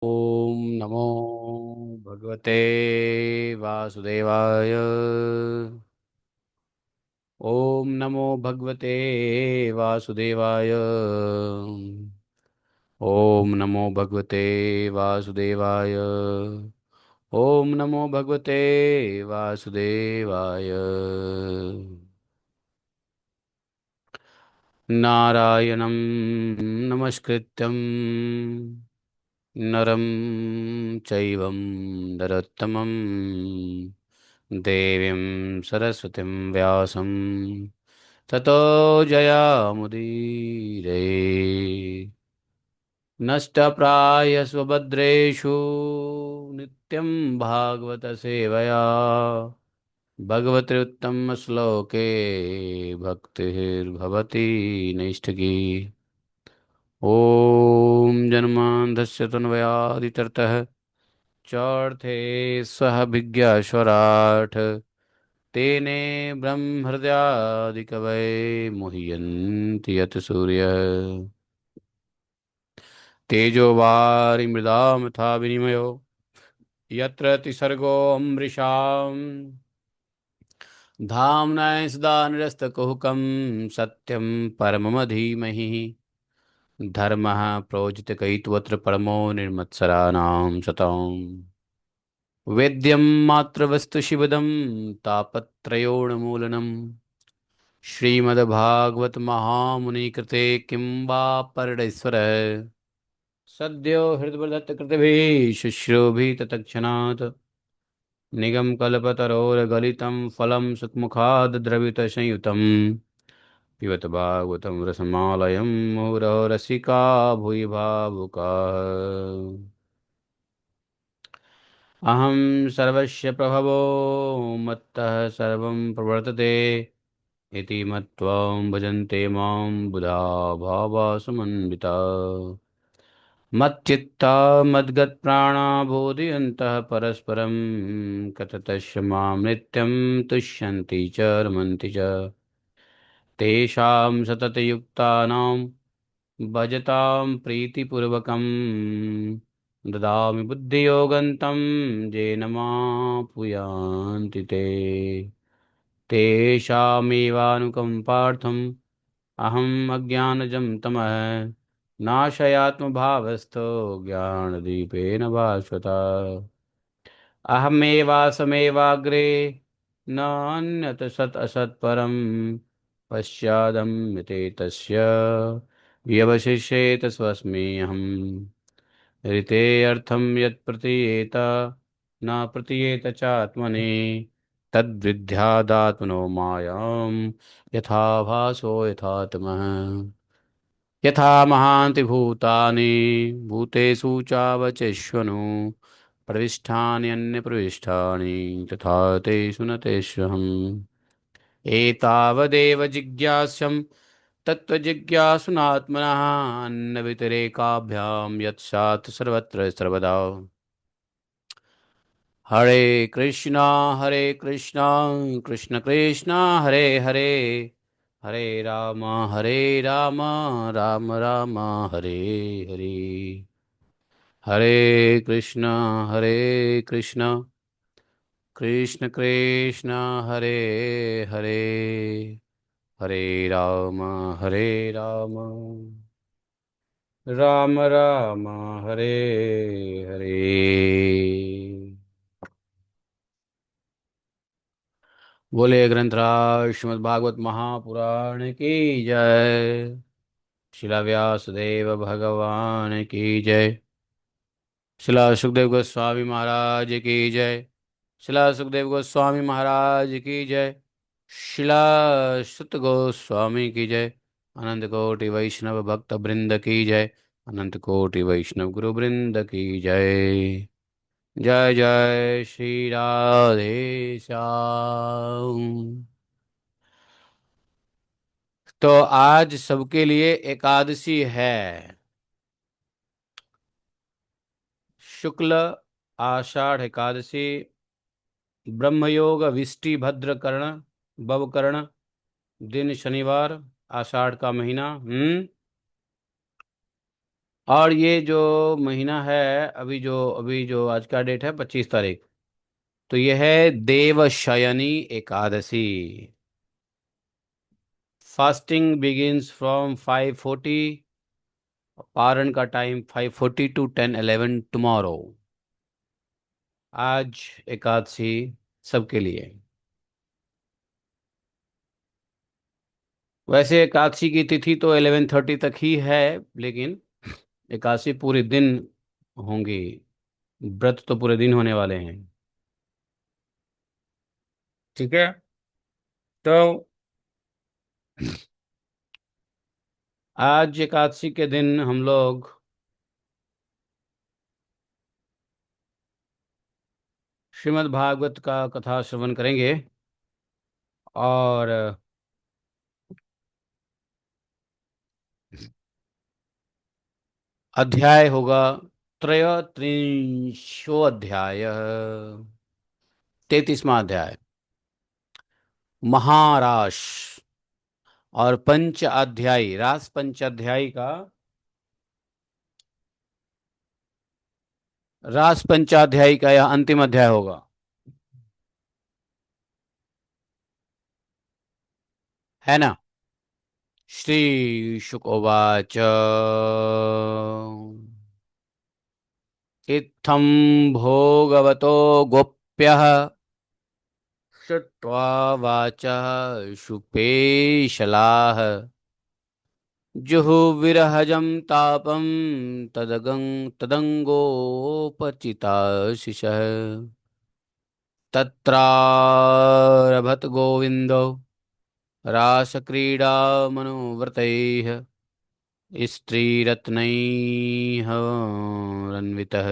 ओम नमो भगवते वासुदेवाय। ओम नमो भगवते वासुदेवाय। ओम नमो भगवते वासुदेवाय। ओम नमो भगवते वासुदेवाय। नारायणं नमस्कृत्यं नरं चैवं नरोत्तमं देवीं सरस्वतीं व्यासं ततो जयामुदीरये। नष्टप्रायस्वभद्रेषु नित्यं भागवतसेवया भगवत्युत्तमश्लोके भक्तिर्भवति नैष्ठिकी। ॐ जन्मान्धस्य तन्वयादितरतः चौर्थे स्वः विज्ञाश्वराट् तेने ब्रह्महृदयादिकवये मुह्यन्ति यत् सूर्यः तेजो वारिमृदां यथा विनिमयो यत्र तिसर्गो अमृषाम् धाम्नाय सदा निरस्तकुहकं सत्यं परमं धीमहि धर्मः प्रोजितकैतवत्र परमो निर्मत्सराणां शतम् वेद्यं मातृवस्तु शिवदं तापत्रयोन्मूलनं श्रीमद्भागवत महामुनिकृते किं वा परडेश्वरः सद्यो हृदयकृतभिः शुश्रूभिः तत्क्षणात् निगमकल्पतरोर्गलितं फलं सुखमुखाद् द्रवितसंयुतं पिबत भागवतं रसमालयं मुहुरहो रसिका भूय भावुकाः। अहं सर्वस्य प्रभवो मत्तः सर्वं प्रवर्तते इति मत्वा भजन्ते मां बुधा भावा समन्विता मच्चित्ता मद्गतप्राणा बोधयन्तः परस्परं कथतस्य मां नित्यं तुष्यन्ति च रमन्ति च तेषां सततयुक्तानां भजतां प्रीतिपूर्वकं ददामि बुद्धियोगन्तं येन मापुयान्ति ते तेषामेवानुकम्पार्थम् अहम् अज्ञानजं तमः नाशयात्मभावस्थो ज्ञानदीपेन भास्वता अहमेवासमेवाग्रे नान्यत् सत् असत्परं पश्चादम्यते तस्य व्यवशिष्येत स्वस्मि अहम् ऋते अर्थं यत् प्रतीयेत न प्रतीयेत चात्मनि तद्विद्यादात्मनो मायां यथा भासो यथात्मः यथा महान्ति भूतानि भूतेषु चावचेष्वनु प्रविष्टान्यन्यप्रविष्टानि तथा तेषु न तेष्वहम् एतावदेव जिज्ञास्यं तत्त्वजिज्ञासुनात्मनः अन्यव्यतिरेकाभ्यां यत्सात् सर्वत्र सर्वदा हरे कृष्णा कृष्ण कृष्ण हरे हरे हरे राम राम राम हरे हरे हरे कृष्ण कृष्ण कृष्ण हरे हरे हरे राम राम राम राम हरे हरे। बोले ग्रंथराज श्रीमद् भागवत महापुराण की जय। शिला व्यासदेव भगवान की जय। शिला सुखदेव गोस्वामी महाराज की जय। शिला सुखदेव गोस्वामी महाराज की जय। शिला सुत गोस्वामी की जय। अनंत कोटि वैष्णव भक्त वृंद की जय। अनंत कोटि वैष्णव गुरु वृंद की जय। जय जय श्री राधे श्याम। तो आज सबके लिए एकादशी है। शुक्ल आषाढ़ एकादशी ब्रह्मयोग विष्टि भद्र कर्ण बवकर्ण दिन शनिवार आषाढ़ का महीना। और ये जो महीना है, अभी जो आज का डेट है 25 तारीख, तो ये है Devshayani Ekadashi. Fasting begins from 5:40, पारण का टाइम 5:40 टू 10:11 टुमारो। आज एकादशी सबके लिए। वैसे एकादशी की तिथि तो 11:30 तक ही है, लेकिन एकादशी पूरे दिन होंगी। व्रत तो पूरे दिन होने वाले हैं। ठीक है। तो आज एकादशी के दिन हम लोग श्रीमद् भागवत का कथा श्रवण करेंगे। और अध्याय होगा त्रयोत्रिंशो अध्याय, 33वां अध्याय, महाराश। और पंच अध्यायी, रास पंच अध्यायी का, रास पंचाध्यायी का यह अंतिम अध्याय होगा। है ना। श्री शुक उवाच, इत्थं भोगवतो गोप्यः श्रुत्वा वाचः शुपेशलाः जुहुविरहजं तापं तदंगोपचिताशिषः। तत्रारभत गोविन्दो रासक्रीडामनुव्रतैः स्त्रीरत्नैः रन्वितः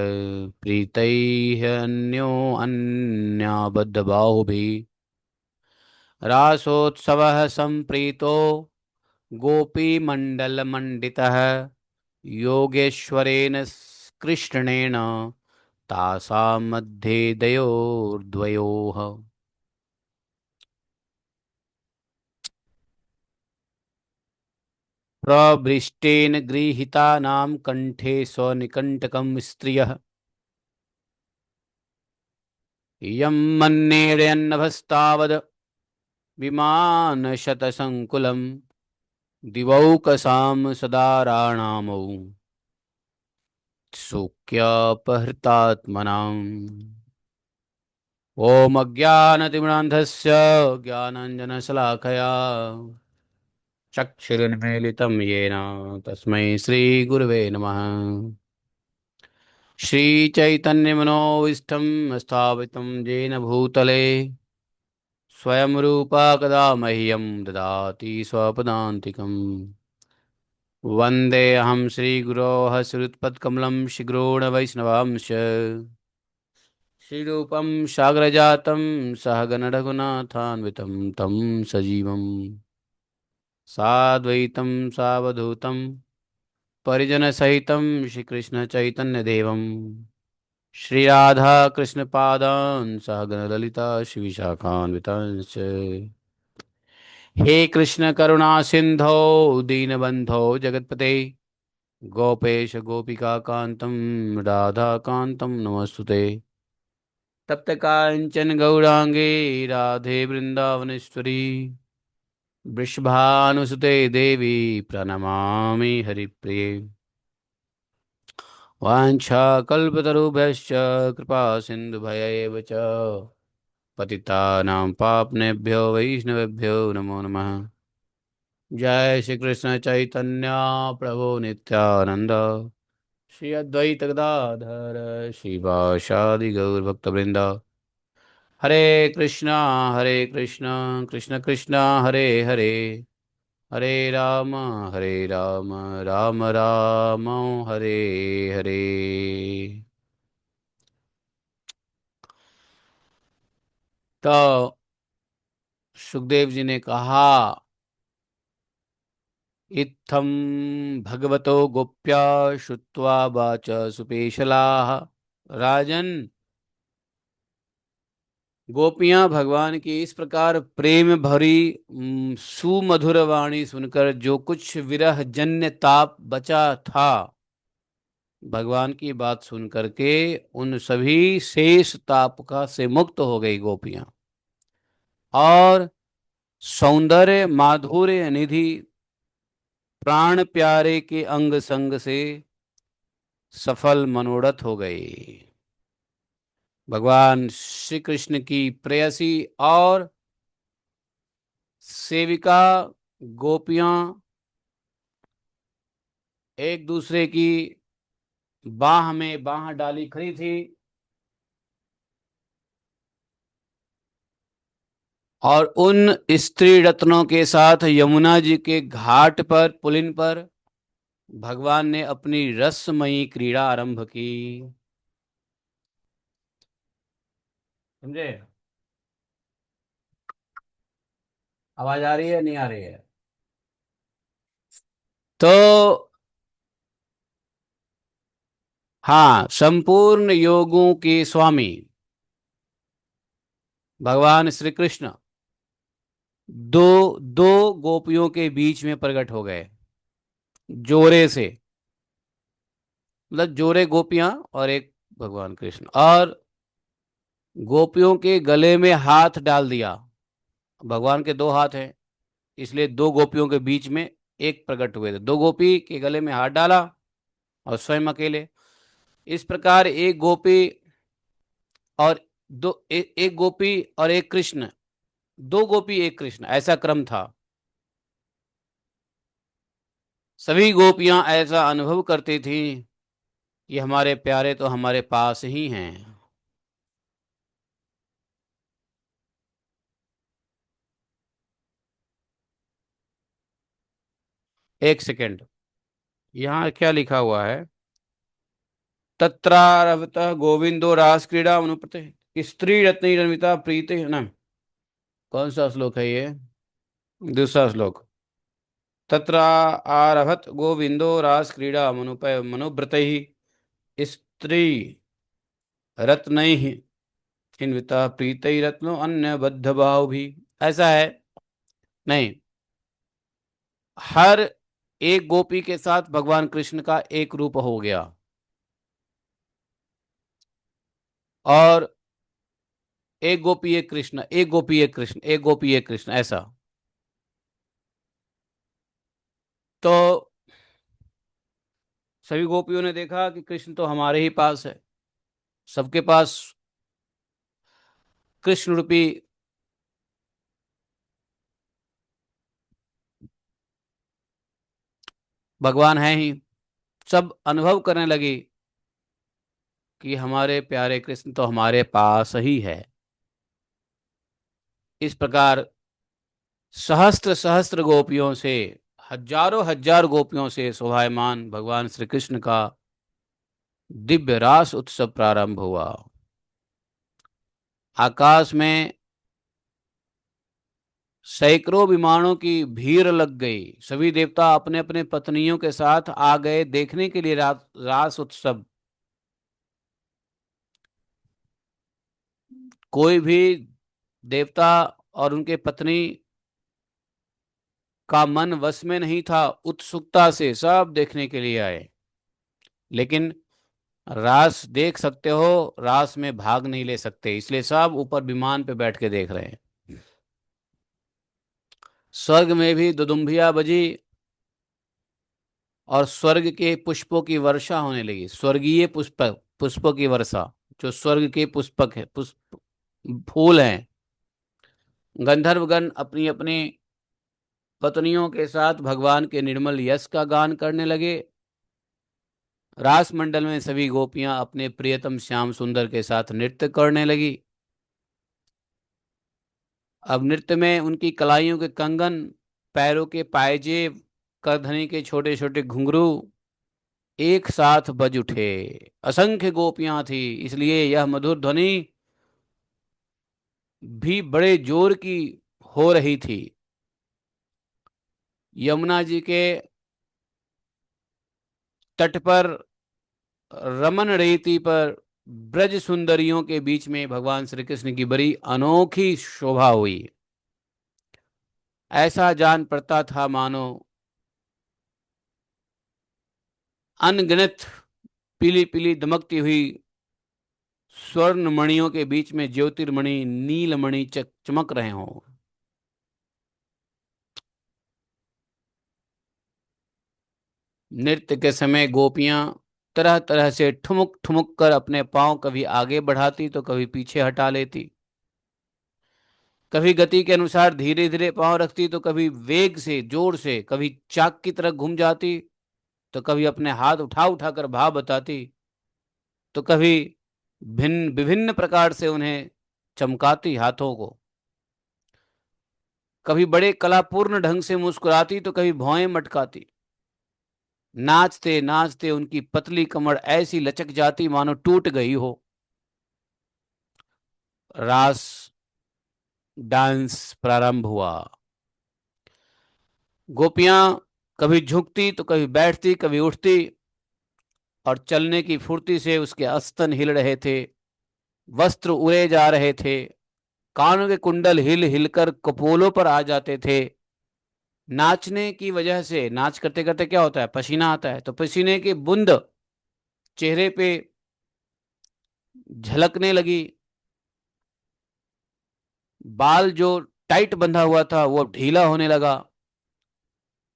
प्रीतैः अन्योन्याबद्धबाहुभिः। रासोत्सवः सम्प्रीतो गोपीमण्डलमण्डितः योगेश्वरेण कृष्णेन तासां मध्ये दयोर्द्वयोः। प्रवृष्टेन गृहीतानां कण्ठे स्वनिकण्टकं स्त्रियः इयं मन्येरन्नभस्तावद् विमानशतसङ्कुलं दिवौकसां सदाराणामौ शोक्यापहृतात्मनाम्। ॐ अज्ञानतिमिरान्धस्य ज्ञानाञ्जनशलाकया चक्षुरुन्मीलितं येन तस्मै श्रीगुरवे नमः। श्रीचैतन्यमनोभीष्टं स्थापितं येन भूतले स्वयं रूपा कदा मह्यं ददाति स्वपदान्तिकम्। वन्देऽहं श्रीगुरोः श्रीयुतपत्कमलं श्रीगुरोणवैष्णवांश श्रीरूपं साग्रजातं सहगणरघुनाथान्वितं तं सजीवं साद्वैतं सावधूतं परिजनसहितं श्रीकृष्णचैतन्यदेवं श्रीराधाकृष्णपादान् सहगणललिता श्रीविशाखान्वितांश्च। हे कृष्ण करुणा सिंधो दीनबंधो जगतपते गोपेश गोपिका कांतम राधा कांतम नमस्तुते। तप्त कांचन गौरांगे राधे वृंदावनेश्वरी वृषभानुसुते देवी प्रणमामि हरिप्रिये। वाञ्छाकल्पतरुभ्यश्च कृपा सिन्धुभयैव च पतितानां पाप्नेभ्यो वैष्णवेभ्यो नमो नमः। जय श्री कृष्ण चैतन्य प्रभु नित्यानंद, श्री अद्वैत गदाधर श्रीवासादि गौर भक्तवृंद। हरे कृष्णा कृष्ण कृष्णा हरे हरे, हरे राम राम राम हरे हरे। तो सुखदेव जी ने कहा, इत्थं भगवतो गोप्या श्रुत्वा वाच सुपेशलाः। राजन, गोपियां भगवान की इस प्रकार प्रेम भरी सुमधुर वाणी सुनकर जो कुछ विरह जन्य ताप बचा था भगवान की बात सुन करके उन सभी शेष ताप का से मुक्त हो गई गोपियां, और सौंदर्य माधुर्य निधि प्राण प्यारे के अंग संग से सफल मनोरथ हो गई। भगवान श्री कृष्ण की प्रेयसी और सेविका गोपियां एक दूसरे की बाह में बाह डाली खड़ी थी, और उन स्त्री रत्नों के साथ यमुना जी के घाट पर पुलिन पर भगवान ने अपनी रसमयी क्रीड़ा आरंभ की। समझे? आवाज आ रही है नहीं आ रही है? तो हाँ, संपूर्ण योगों के स्वामी भगवान श्री कृष्ण दो दो गोपियों के बीच में प्रकट हो गए, जोरे से। मतलब जोरे गोपियां और एक भगवान कृष्ण, और गोपियों के गले में हाथ डाल दिया। भगवान के दो हाथ हैं, इसलिए दो गोपियों के बीच में एक प्रकट हुए थे। दो गोपी के गले में हाथ डाला और स्वयं अकेले। इस प्रकार एक गोपी और एक गोपी और एक कृष्ण, दो गोपी एक कृष्ण, ऐसा क्रम था। सभी गोपियां ऐसा अनुभव करती थी कि हमारे प्यारे तो हमारे पास ही हैं। एक सेकेंड, यहाँ क्या लिखा हुआ है? तत्रारभत गोविंदो रास क्रीड़ा अनुपते स्त्री रत्न रमिता प्रीति, है ना? कौन सा श्लोक है ये? दूसरा श्लोक। तत्र आरभत गोविंदो रास क्रीड़ा मनुपय मनोव्रत स्त्री रत्न इन्विता प्रीत रत्नो अन्य बद्ध भाव भी। ऐसा है? नहीं, हर एक गोपी के साथ भगवान कृष्ण का एक रूप हो गया, और एक गोपी एक कृष्ण, एक गोपी एक कृष्ण, एक गोपी एक कृष्ण, ऐसा। तो सभी गोपियों ने देखा कि कृष्ण तो हमारे ही पास है, सबके पास कृष्ण रूपी भगवान है ही। सब अनुभव करने लगी कि हमारे प्यारे कृष्ण तो हमारे पास ही है। इस प्रकार सहस्त्र सहस्त्र गोपियों से, हजारों हजार गोपियों से शोभायमान भगवान श्री कृष्ण का दिव्य रास उत्सव प्रारंभ हुआ। आकाश में सैकड़ों विमानों की भीड़ लग गई। सभी देवता अपने अपने पत्नियों के साथ आ गए देखने के लिए रास उत्सव। कोई भी देवता और उनके पत्नी का मन वश में नहीं था, उत्सुकता से सब देखने के लिए आए। लेकिन रास देख सकते हो, रास में भाग नहीं ले सकते, इसलिए सब ऊपर विमान पे बैठ के देख रहे हैं। स्वर्ग में भी दुदुम्बिया बजी और स्वर्ग के पुष्पों की वर्षा होने लगी। स्वर्गीय पुष्पों की वर्षा, जो स्वर्ग के पुष्पक है, पुष्प फूल हैं। गंधर्वगण अपनी अपनी पत्नियों के साथ भगवान के निर्मल यश का गान करने लगे। रास मंडल में सभी गोपियां अपने प्रियतम श्याम सुंदर के साथ नृत्य करने लगी। अब नृत्य में उनकी कलाइयों के कंगन, पैरों के पायजेब, करधनी के छोटे छोटे घुंघरू एक साथ बज उठे। असंख्य गोपियां थी, इसलिए यह मधुर ध्वनि भी बड़े जोर की हो रही थी। यमुना जी के तट पर, रमन रेती पर, ब्रज सुंदरियों के बीच में भगवान श्री कृष्ण की बड़ी अनोखी शोभा हुई। ऐसा जान पड़ता था मानो अनगिनत पीली पीली दमकती हुई स्वर्ण मणियों के बीच में ज्योतिर्मणि नीलमणि चमक रहे हों। नृत्य के समय गोपियां तरह तरह से ठुमुक ठुमुक कर अपने पांव कभी आगे बढ़ाती तो कभी पीछे हटा लेती, कभी गति के अनुसार धीरे धीरे पांव रखती तो कभी वेग से जोर से, कभी चाक की तरह घूम जाती तो कभी अपने हाथ उठा उठा कर भाव बताती, तो कभी भिन्न विभिन्न प्रकार से उन्हें चमकाती हाथों को, कभी बड़े कलापूर्ण ढंग से मुस्कुराती तो कभी भौएं मटकाती। नाचते नाचते उनकी पतली कमर ऐसी लचक जाती मानो टूट गई हो। रास डांस प्रारंभ हुआ। गोपियां कभी झुकती तो कभी बैठती, कभी उठती, और चलने की फुर्ती से उसके अस्तन हिल रहे थे, वस्त्र उड़े जा रहे थे, कानों के कुंडल हिल हिलकर कपोलों पर आ जाते थे। नाचने की वजह से, नाच करते करते क्या होता है, पसीना आता है, तो पसीने की बूंद चेहरे पे झलकने लगी। बाल जो टाइट बंधा हुआ था वो ढीला होने लगा।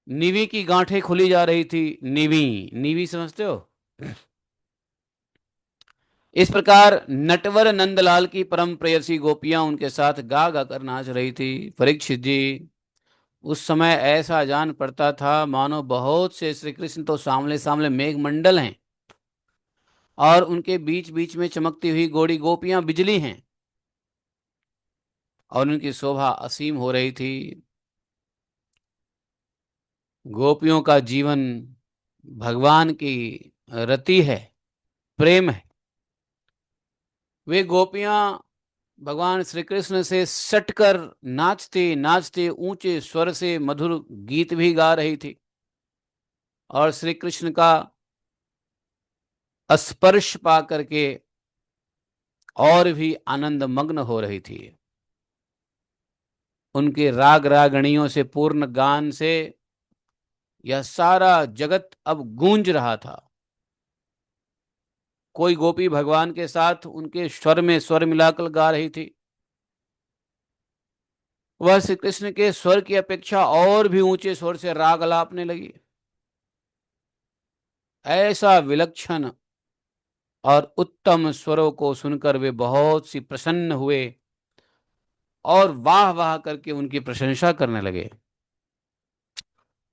नीवी की गांठें खुली जा रही थी। नीवी, नीवी समझते हो? इस प्रकार नटवर नंदलाल की परम प्रेयसी गोपियां उनके साथ गा गा कर नाच रही थी। परीक्षित जी, उस समय ऐसा जान पड़ता था मानो बहुत से श्री कृष्ण तो सामने सामने मेघ मंडल हैं और उनके बीच बीच में चमकती हुई गोरी गोपियां बिजली हैं, और उनकी शोभा असीम हो रही थी। गोपियों का जीवन भगवान की रति है, प्रेम है। वे गोपियां भगवान श्री कृष्ण से सटकर नाचते नाचते ऊंचे स्वर से मधुर गीत भी गा रही थी, और श्री कृष्ण का स्पर्श पा करके और भी आनंद मग्न हो रही थी। उनके राग रागणियों से पूर्ण गान से यह सारा जगत अब गूंज रहा था। कोई गोपी भगवान के साथ उनके स्वर में स्वर मिलाकर गा रही थी। वह श्री कृष्ण के स्वर की अपेक्षा और भी ऊंचे स्वर से राग अलापने लगी। ऐसा विलक्षण और उत्तम स्वरों को सुनकर वे बहुत सी प्रसन्न हुए और वाह वाह करके उनकी प्रशंसा करने लगे।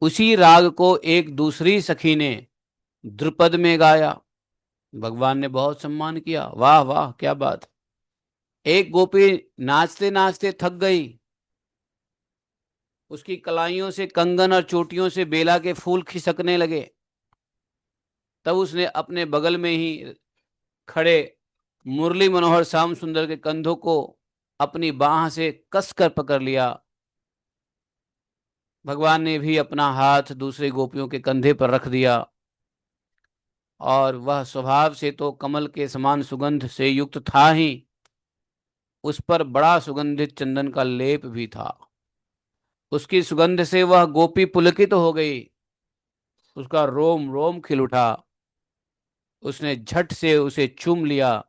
उसी राग को एक दूसरी सखी ने द्रुपद में गाया। भगवान ने बहुत सम्मान किया, वाह वाह क्या बात। एक गोपी नाचते नाचते थक गई, उसकी कलाइयों से कंगन और चोटियों से बेला के फूल खिसकने लगे। तब उसने अपने बगल में ही खड़े मुरली मनोहर श्याम सुंदर के कंधों को अपनी बाह से कसकर पकड़ लिया। भगवान ने भी अपना हाथ दूसरे गोपियों के कंधे पर रख दिया, और वह स्वभाव से तो कमल के समान सुगंध से युक्त था ही, उस पर बड़ा सुगंधित चंदन का लेप भी था। उसकी सुगंध से वह गोपी पुलकित हो गई, उसका रोम रोम खिल उठा। उसने झट से उसे चूम लिया।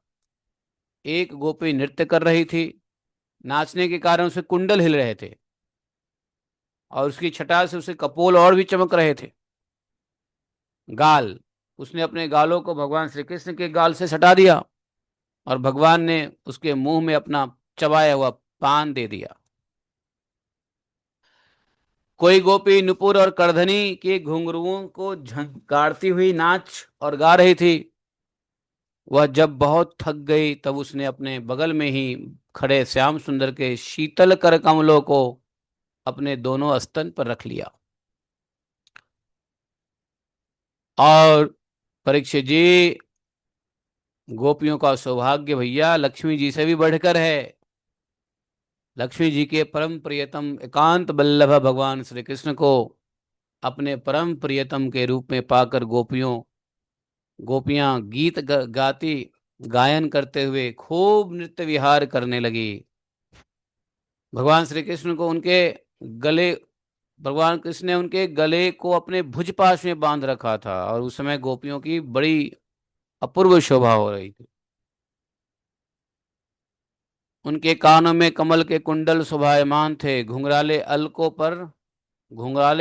एक गोपी नृत्य कर रही थी, नाचने के कारण उसे कुंडल हिल रहे थे, और उसकी छटा से उसे कपोल और भी चमक रहे थे। गाल, उसने अपने गालों को भगवान श्री कृष्ण के गाल से सटा दिया, और भगवान ने उसके मुंह में अपना चबाया हुआ पान दे दिया। कोई गोपी नुपुर और करधनी के घुंघरुओं को झंकारती हुई नाच और गा रही थी। वह जब बहुत थक गई तब उसने अपने बगल में ही खड़े श्याम सुंदर के शीतल कर कमलों को अपने दोनों स्तन पर रख लिया। और परीक्षित जी, गोपियों का सौभाग्य भैया लक्ष्मी जी से भी बढ़कर है। लक्ष्मी जी के परम प्रियतम एकांत बल्लभ भगवान श्री कृष्ण को अपने परम प्रियतम के रूप में पाकर गोपियां गीत गाती, गायन करते हुए खूब नृत्य विहार करने लगी। भगवान श्री कृष्ण को उनके गले भगवान कृष्ण ने उनके गले को अपने भुज पाश में बांध रखा था, और उस समय गोपियों की बड़ी अपूर्व शोभा हो रही थी। उनके कानों में कमल के कुंडल शोभायमान थे, घुंघराले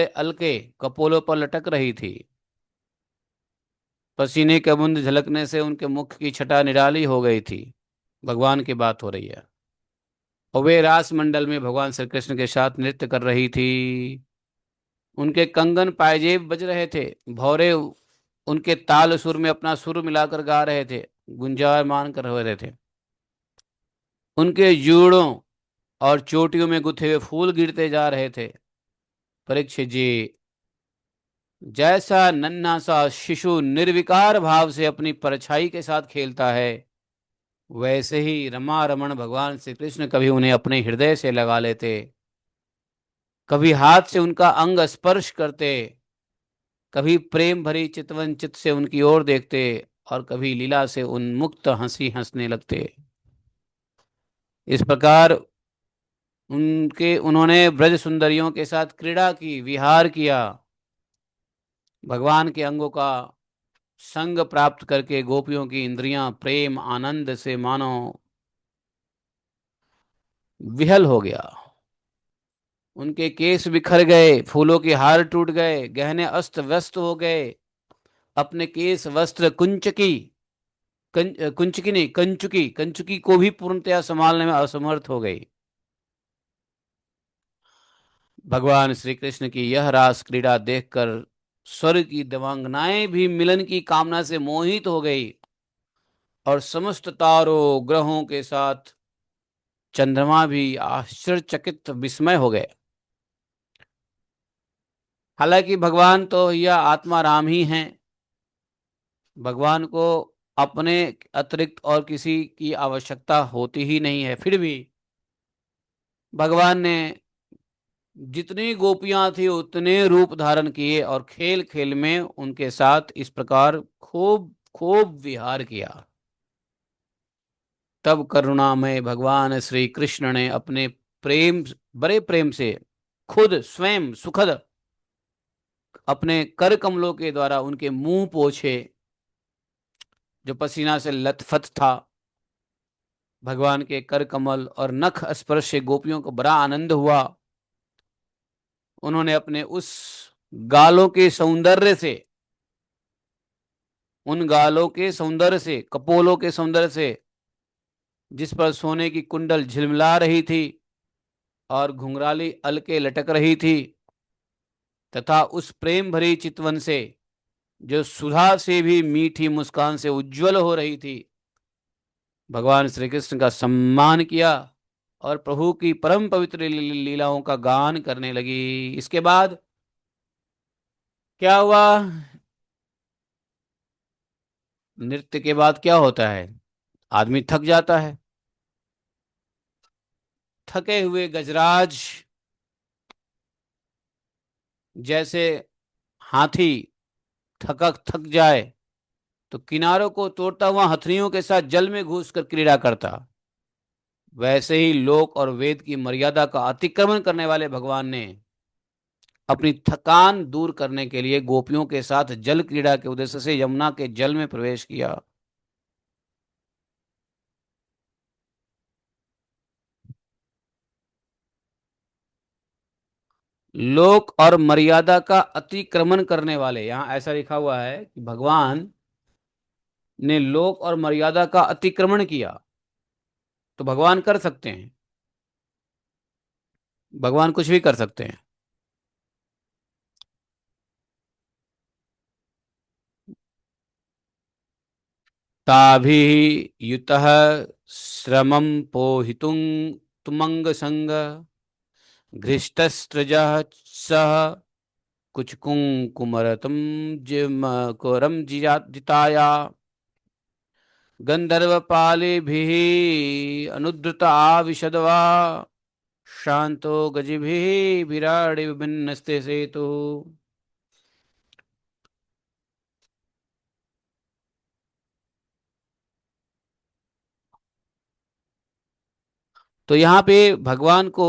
अलके कपोलों पर लटक रही थी। पसीने के बूंद झलकने से उनके मुख की छटा निराली हो गई थी। भगवान की बात हो रही है। और वे रास मंडल में भगवान श्री कृष्ण के साथ नृत्य कर रही थी। उनके कंगन पायजेब बज रहे थे। भौरे उनके ताल सुर में अपना सुर मिलाकर गा रहे थे, गुंजायमान कर रहे थे। उनके जूड़ों और चोटियों में गुथे हुए फूल गिरते जा रहे थे। परीक्षित जी, जैसा नन्हा सा शिशु निर्विकार भाव से अपनी परछाई के साथ खेलता है, वैसे ही रमा रमण भगवान श्री कृष्ण कभी उन्हें अपने हृदय से लगा लेते, कभी हाथ से उनका अंग स्पर्श करते, कभी प्रेम भरी चितवन चित से उनकी ओर देखते, और कभी लीला से उन्मुक्त हंसी हंसने लगते। इस प्रकार उन्होंने ब्रज सुंदरियों के साथ क्रीड़ा की, विहार किया। भगवान के अंगों का संग प्राप्त करके गोपियों की इंद्रियां प्रेम आनंद से मानो विहल हो गया। उनके केस बिखर गए, फूलों के हार टूट गए, गहने अस्त व्यस्त हो गए। अपने केस वस्त्र कुंचकी नहीं, कंचुकी कंचुकी को भी पूर्णतया संभालने में असमर्थ हो गई। भगवान श्री कृष्ण की यह रास क्रीड़ा देखकर स्वर्ग की देवांगनाएं भी मिलन की कामना से मोहित हो गई, और समस्त तारों ग्रहों के साथ चंद्रमा भी आश्चर्यचकित विस्मय हो गए। हालांकि भगवान तो यह आत्मा राम ही हैं। भगवान को अपने अतिरिक्त और किसी की आवश्यकता होती ही नहीं है। फिर भी भगवान ने जितनी गोपियां थी उतने रूप धारण किए, और खेल खेल में उनके साथ इस प्रकार खूब खूब विहार किया। तब करुणामय भगवान श्री कृष्ण ने अपने प्रेम बड़े प्रेम से खुद स्वयं सुखद अपने कर कमलों के द्वारा उनके मुंह पोछे, जो पसीना से लथपथ था। भगवान के कर कमल और नख स्पर्श से गोपियों को बड़ा आनंद हुआ। उन्होंने अपने उस गालों के सौंदर्य से, उन गालों के सौंदर्य से, कपोलों के सौंदर्य से, जिस पर सोने की कुंडल झिलमिला रही थी और घुंघराली अलके लटक रही थी, तथा उस प्रेम भरी चितवन से, जो सुधा से भी मीठी मुस्कान से उज्जवल हो रही थी, भगवान श्री कृष्ण का सम्मान किया और प्रभु की परम पवित्र लीलाओं का गान करने लगी। इसके बाद क्या हुआ? नृत्य के बाद क्या होता है? आदमी थक जाता है। थके हुए गजराज जैसे हाथी थक जाए तो किनारों को तोड़ता हुआ हथनियों के साथ जल में घुसकर क्रीड़ा करता, वैसे ही लोक और वेद की मर्यादा का अतिक्रमण करने वाले भगवान ने अपनी थकान दूर करने के लिए गोपियों के साथ जल क्रीड़ा के उद्देश्य से यमुना के जल में प्रवेश किया। लोक और मर्यादा का अतिक्रमण करने वाले, यहां ऐसा लिखा हुआ है कि भगवान ने लोक और मर्यादा का अतिक्रमण किया। तो भगवान कर सकते हैं, भगवान कुछ भी कर सकते हैं। ताभि युतः श्रमं पोहितुं तुमंग संग घृष्टस्त्रजः सह कुछ कुंकुमरतम जिम कोरम जिताया गंधर्वपालिभिः अनुद्रुत आविशद्वा शांतो गजिभिः विराडि विभिन्नस्ते सेतु। तो यहाँ पे भगवान को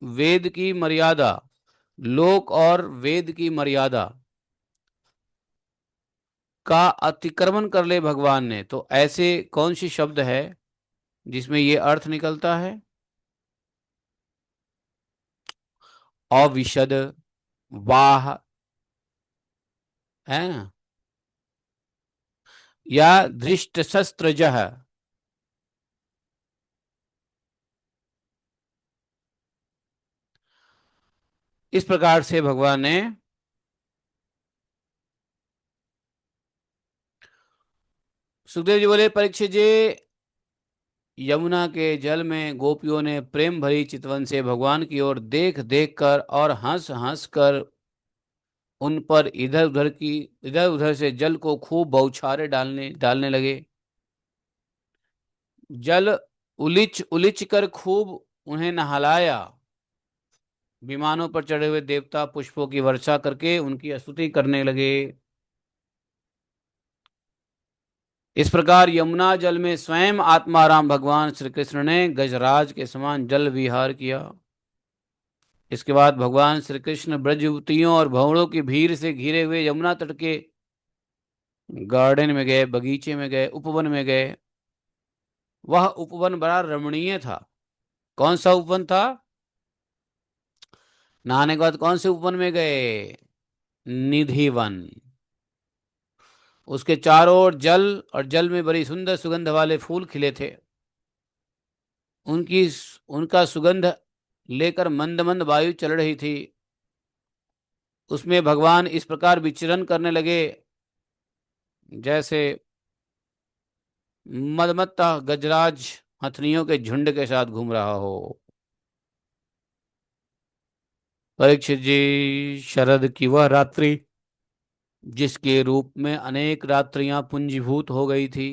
वेद की मर्यादा, लोक और वेद की मर्यादा का अतिक्रमण कर ले भगवान ने, तो ऐसे कौन सी शब्द है जिसमें ये अर्थ निकलता है? अविशद, वाह, है ना, या धृष्ट शस्त्रजह। इस प्रकार से भगवान ने सुखदेव जी बोले, परीक्षित जी, यमुना के जल में गोपियों ने प्रेम भरी चितवन से भगवान की ओर देख देख कर और हंस हंस कर उन पर इधर उधर से जल को खूब बौछारे डालने डालने लगे। जल उलिच उलिच कर खूब उन्हें नहलाया। विमानों पर चढ़े हुए देवता पुष्पों की वर्षा करके उनकी स्तुति करने लगे। इस प्रकार यमुना जल में स्वयं आत्माराम भगवान श्री कृष्ण ने गजराज के समान जल विहार किया। इसके बाद भगवान श्री कृष्ण ब्रज युवतियों और भंवरों की भीड़ से घिरे हुए यमुना तट के गार्डन में गए, बगीचे में गए, उपवन में गए। वह उपवन बड़ा रमणीय था। कौन सा उपवन था? नहाने के बाद कौन से उपवन में गए? निधि वन। उसके चारों ओर जल, और जल में बड़ी सुंदर सुगंध वाले फूल खिले थे। उनकी उनका सुगंध लेकर मंद मंद वायु चल रही थी। उसमें भगवान इस प्रकार विचरण करने लगे जैसे मदमत्ता गजराज हथनियों के झुंड के साथ घूम रहा हो। परीक्षित जी, शरद की वह रात्रि जिसके रूप में अनेक रात्रियां पुंजीभूत हो गई थी,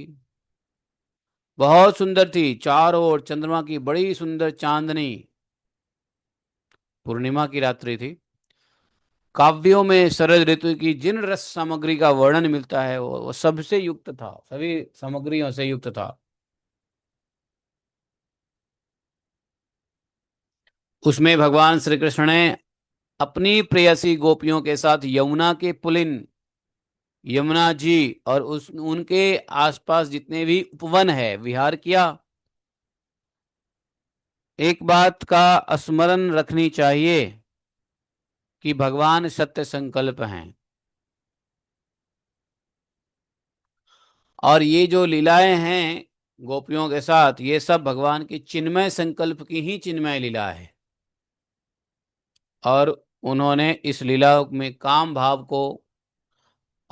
बहुत सुंदर थी। चारों ओर चंद्रमा की बड़ी सुंदर चांदनी, पूर्णिमा की रात्रि थी। काव्यों में शरद ऋतु की जिन रस सामग्री का वर्णन मिलता है वो सबसे युक्त था, सभी सामग्रियों से युक्त था। उसमें भगवान श्री कृष्ण ने अपनी प्रेयसी गोपियों के साथ यमुना के पुलिन, यमुना जी और उस उनके आसपास जितने भी उपवन है विहार किया। एक बात का स्मरण रखनी चाहिए कि भगवान सत्य संकल्प हैं, और ये जो लीलाएं हैं गोपियों के साथ, ये सब भगवान की चिन्मय संकल्प की ही चिन्मय लीला है। और उन्होंने इस लीला में काम भाव को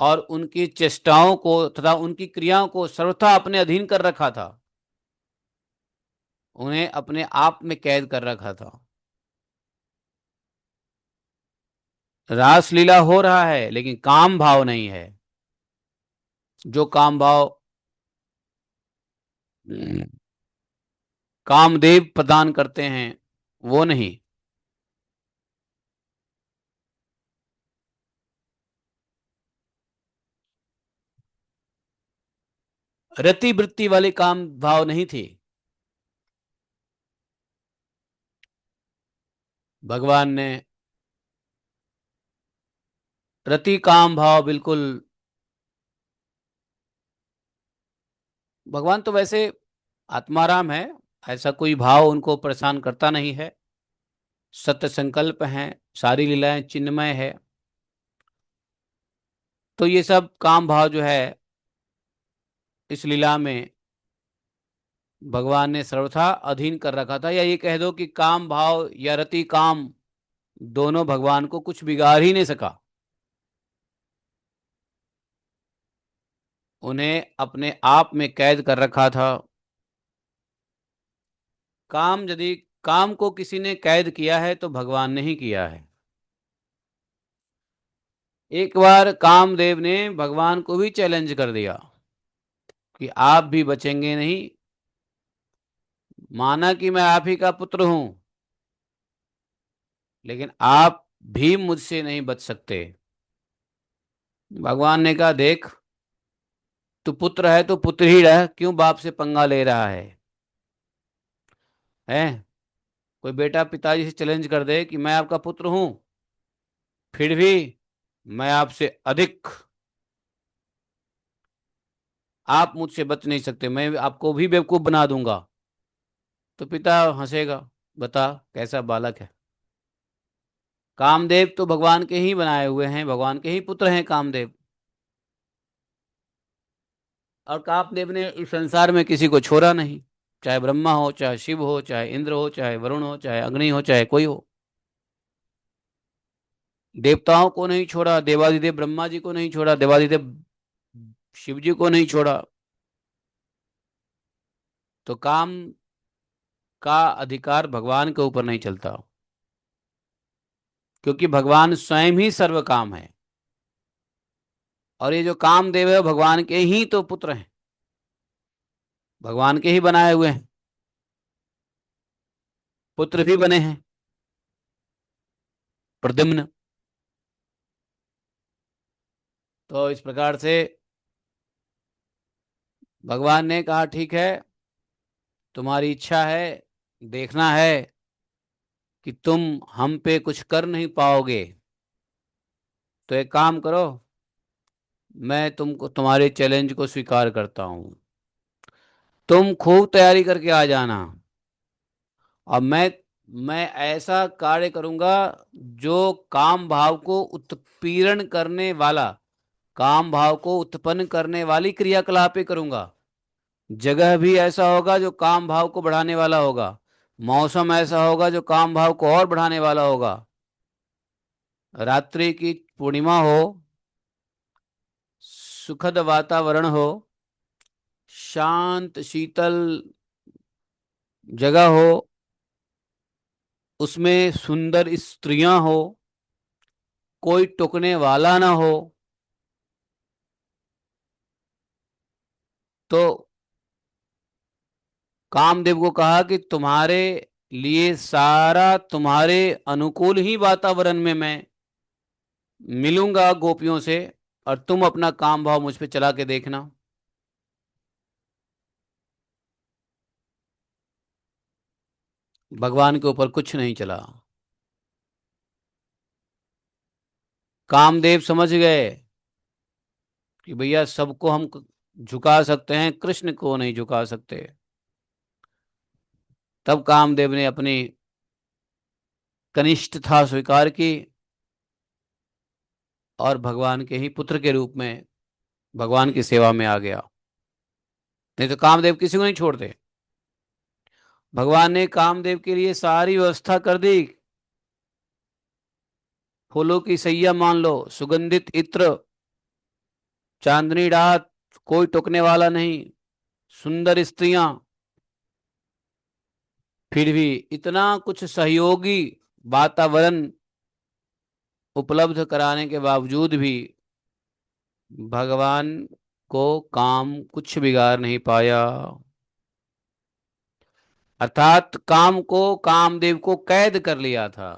और उनकी चेष्टाओं को तथा उनकी क्रियाओं को सर्वथा अपने अधीन कर रखा था। उन्हें अपने आप में कैद कर रखा था। रासलीला हो रहा है लेकिन काम भाव नहीं है। जो काम भाव कामदेव प्रदान करते हैं वो नहीं। रति वृत्ति वाली काम भाव नहीं थी। भगवान ने रति काम भाव बिल्कुल, भगवान तो वैसे आत्माराम है, ऐसा कोई भाव उनको परेशान करता नहीं है। सत्य संकल्प हैं, सारी लीलाएं चिन्मय है। तो ये सब काम भाव जो है इस लीला में भगवान ने सर्वथा अधीन कर रखा था, या ये कह दो कि काम भाव या रति काम दोनों भगवान को कुछ बिगाड़ ही नहीं सका। उन्हें अपने आप में कैद कर रखा था। काम यदि काम को किसी ने कैद किया है तो भगवान ने ही किया है। एक बार कामदेव ने भगवान को भी चैलेंज कर दिया कि आप भी बचेंगे नहीं। माना कि मैं आप ही का पुत्र हूं, लेकिन आप भी मुझसे नहीं बच सकते। भगवान ने कहा, देख, तू पुत्र है तो पुत्र ही रह, क्यों बाप से पंगा ले रहा है? कोई बेटा पिताजी से चैलेंज कर दे कि मैं आपका पुत्र हूं, फिर भी मैं आपसे अधिक आप मुझसे बच नहीं सकते, मैं आपको भी बेवकूफ बना दूंगा। तो पिता हंसेगा, बता कैसा बालक है। कामदेव तो भगवान के ही बनाए हुए हैं, भगवान के ही पुत्र हैं कामदेव। और कामदेव ने इस संसार में किसी को छोड़ा नहीं, चाहे ब्रह्मा हो, चाहे शिव हो, चाहे इंद्र हो, चाहे वरुण हो, चाहे अग्नि हो, चाहे कोई हो। देवताओं को नहीं छोड़ा, देवादिदेव ब्रह्मा जी को नहीं छोड़ा, देवादिदेव शिव जी को नहीं छोड़ा। तो काम का अधिकार भगवान के ऊपर नहीं चलता, क्योंकि भगवान स्वयं ही सर्व काम है। और ये जो कामदेव है भगवान के ही तो पुत्र हैं, भगवान के ही बनाए हुए हैं, पुत्र भी बने हैं, प्रद्युम्न। तो इस प्रकार से भगवान ने कहा ठीक है, तुम्हारी इच्छा है, देखना है कि तुम हम पे कुछ कर नहीं पाओगे, तो एक काम करो, मैं तुमको तुम्हारे चैलेंज को स्वीकार करता हूं। तुम खूब तैयारी करके आ जाना, और मैं ऐसा कार्य करूंगा जो काम भाव को उत्पीड़न करने वाला, काम भाव को उत्पन्न करने वाली क्रियाकलापें करूंगा। जगह भी ऐसा होगा जो काम भाव को बढ़ाने वाला होगा, मौसम ऐसा होगा जो काम भाव को और बढ़ाने वाला होगा। रात्रि की पूर्णिमा हो, सुखद वातावरण हो, शांत शीतल जगह हो, उसमें सुंदर स्त्रियां हो, कोई टोकने वाला ना हो। तो कामदेव को कहा कि तुम्हारे लिए सारा तुम्हारे अनुकूल ही वातावरण में मैं मिलूंगा गोपियों से, और तुम अपना काम भाव मुझ पे चला के देखना। भगवान के ऊपर कुछ नहीं चला। कामदेव समझ गए कि भैया सबको हम झुका सकते हैं, कृष्ण को नहीं झुका सकते। तब कामदेव ने अपनी कनिष्ठता स्वीकार की, और भगवान के ही पुत्र के रूप में भगवान की सेवा में आ गया। नहीं तो कामदेव किसी को नहीं छोड़ते। भगवान ने कामदेव के लिए सारी व्यवस्था कर दी। फूलों की सैया मान लो, सुगंधित इत्र, चांदनी रात, कोई टोकने वाला नहीं, सुंदर स्त्रियां। फिर भी इतना कुछ सहयोगी वातावरण उपलब्ध कराने के बावजूद भी भगवान को काम कुछ बिगाड़ नहीं पाया। अर्थात काम को, कामदेव को कैद कर लिया था।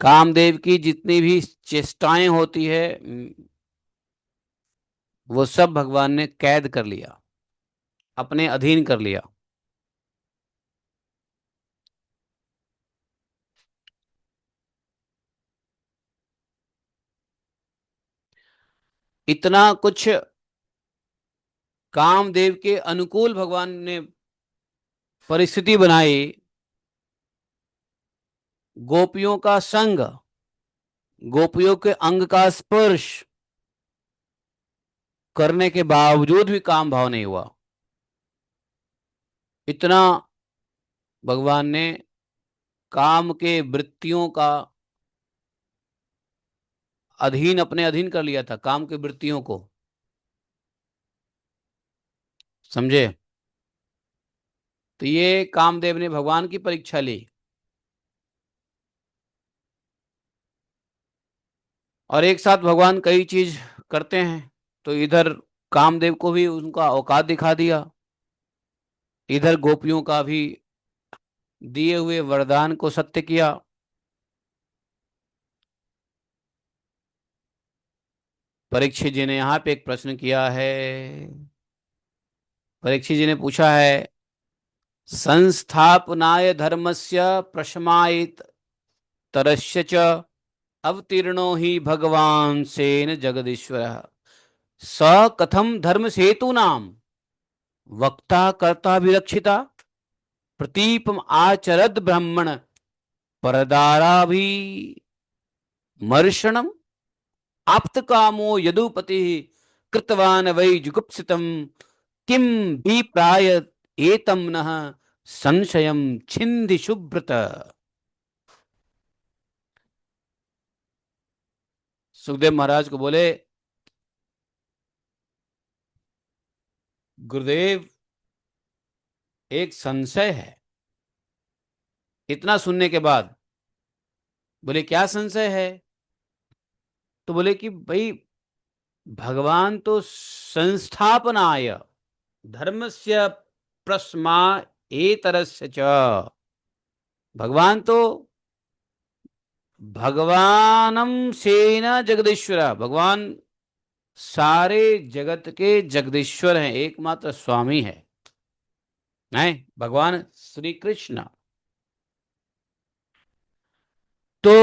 कामदेव की जितनी भी चेष्टाएं होती है, वो सब भगवान ने कैद कर लिया, अपने अधीन कर लिया। इतना कुछ कामदेव के अनुकूल भगवान ने परिस्थिति बनाई, गोपियों का संग, गोपियों के अंग का स्पर्श करने के बावजूद भी काम भाव नहीं हुआ। इतना भगवान ने काम के वृत्तियों का अधीन, अपने अधीन कर लिया था, काम के वृत्तियों को। समझे? तो ये कामदेव ने भगवान की परीक्षा ली। और एक साथ भगवान कई चीज करते हैं, तो इधर कामदेव को भी उनका औकात दिखा दिया, इधर गोपियों का भी दिए हुए वरदान को सत्य किया। परीक्षित जी ने यहाँ पे एक प्रश्न किया है। परीक्षित जी ने पूछा है, संस्थापनाय धर्मस्य प्रशमायित तरस्य च अवतीर्णो हि भगवान सेन जगदीश्वर स कथम धर्म सेतु नाम वक्ता कर्ता विलक्षिता प्रतीपम आचरद ब्राह्मण परदाराभि मर्षणम आप्त कामो यदुपति कृतवान वै जुगुप्सितम किम भी प्राय एतम नः संशयम छिंदि शुभ्रत। सुखदेव महाराज को बोले, गुरुदेव एक संशय है। इतना सुनने के बाद बोले, क्या संशय है? तो बोले कि भाई, भगवान तो संस्थापनाय धर्मस्य प्रस्मा एतरस्य च, भगवान तो भगवानम सेना जगदीश्वर, भगवान सारे जगत के जगदीश्वर हैं, एकमात्र स्वामी है, नहीं भगवान श्री कृष्ण। तो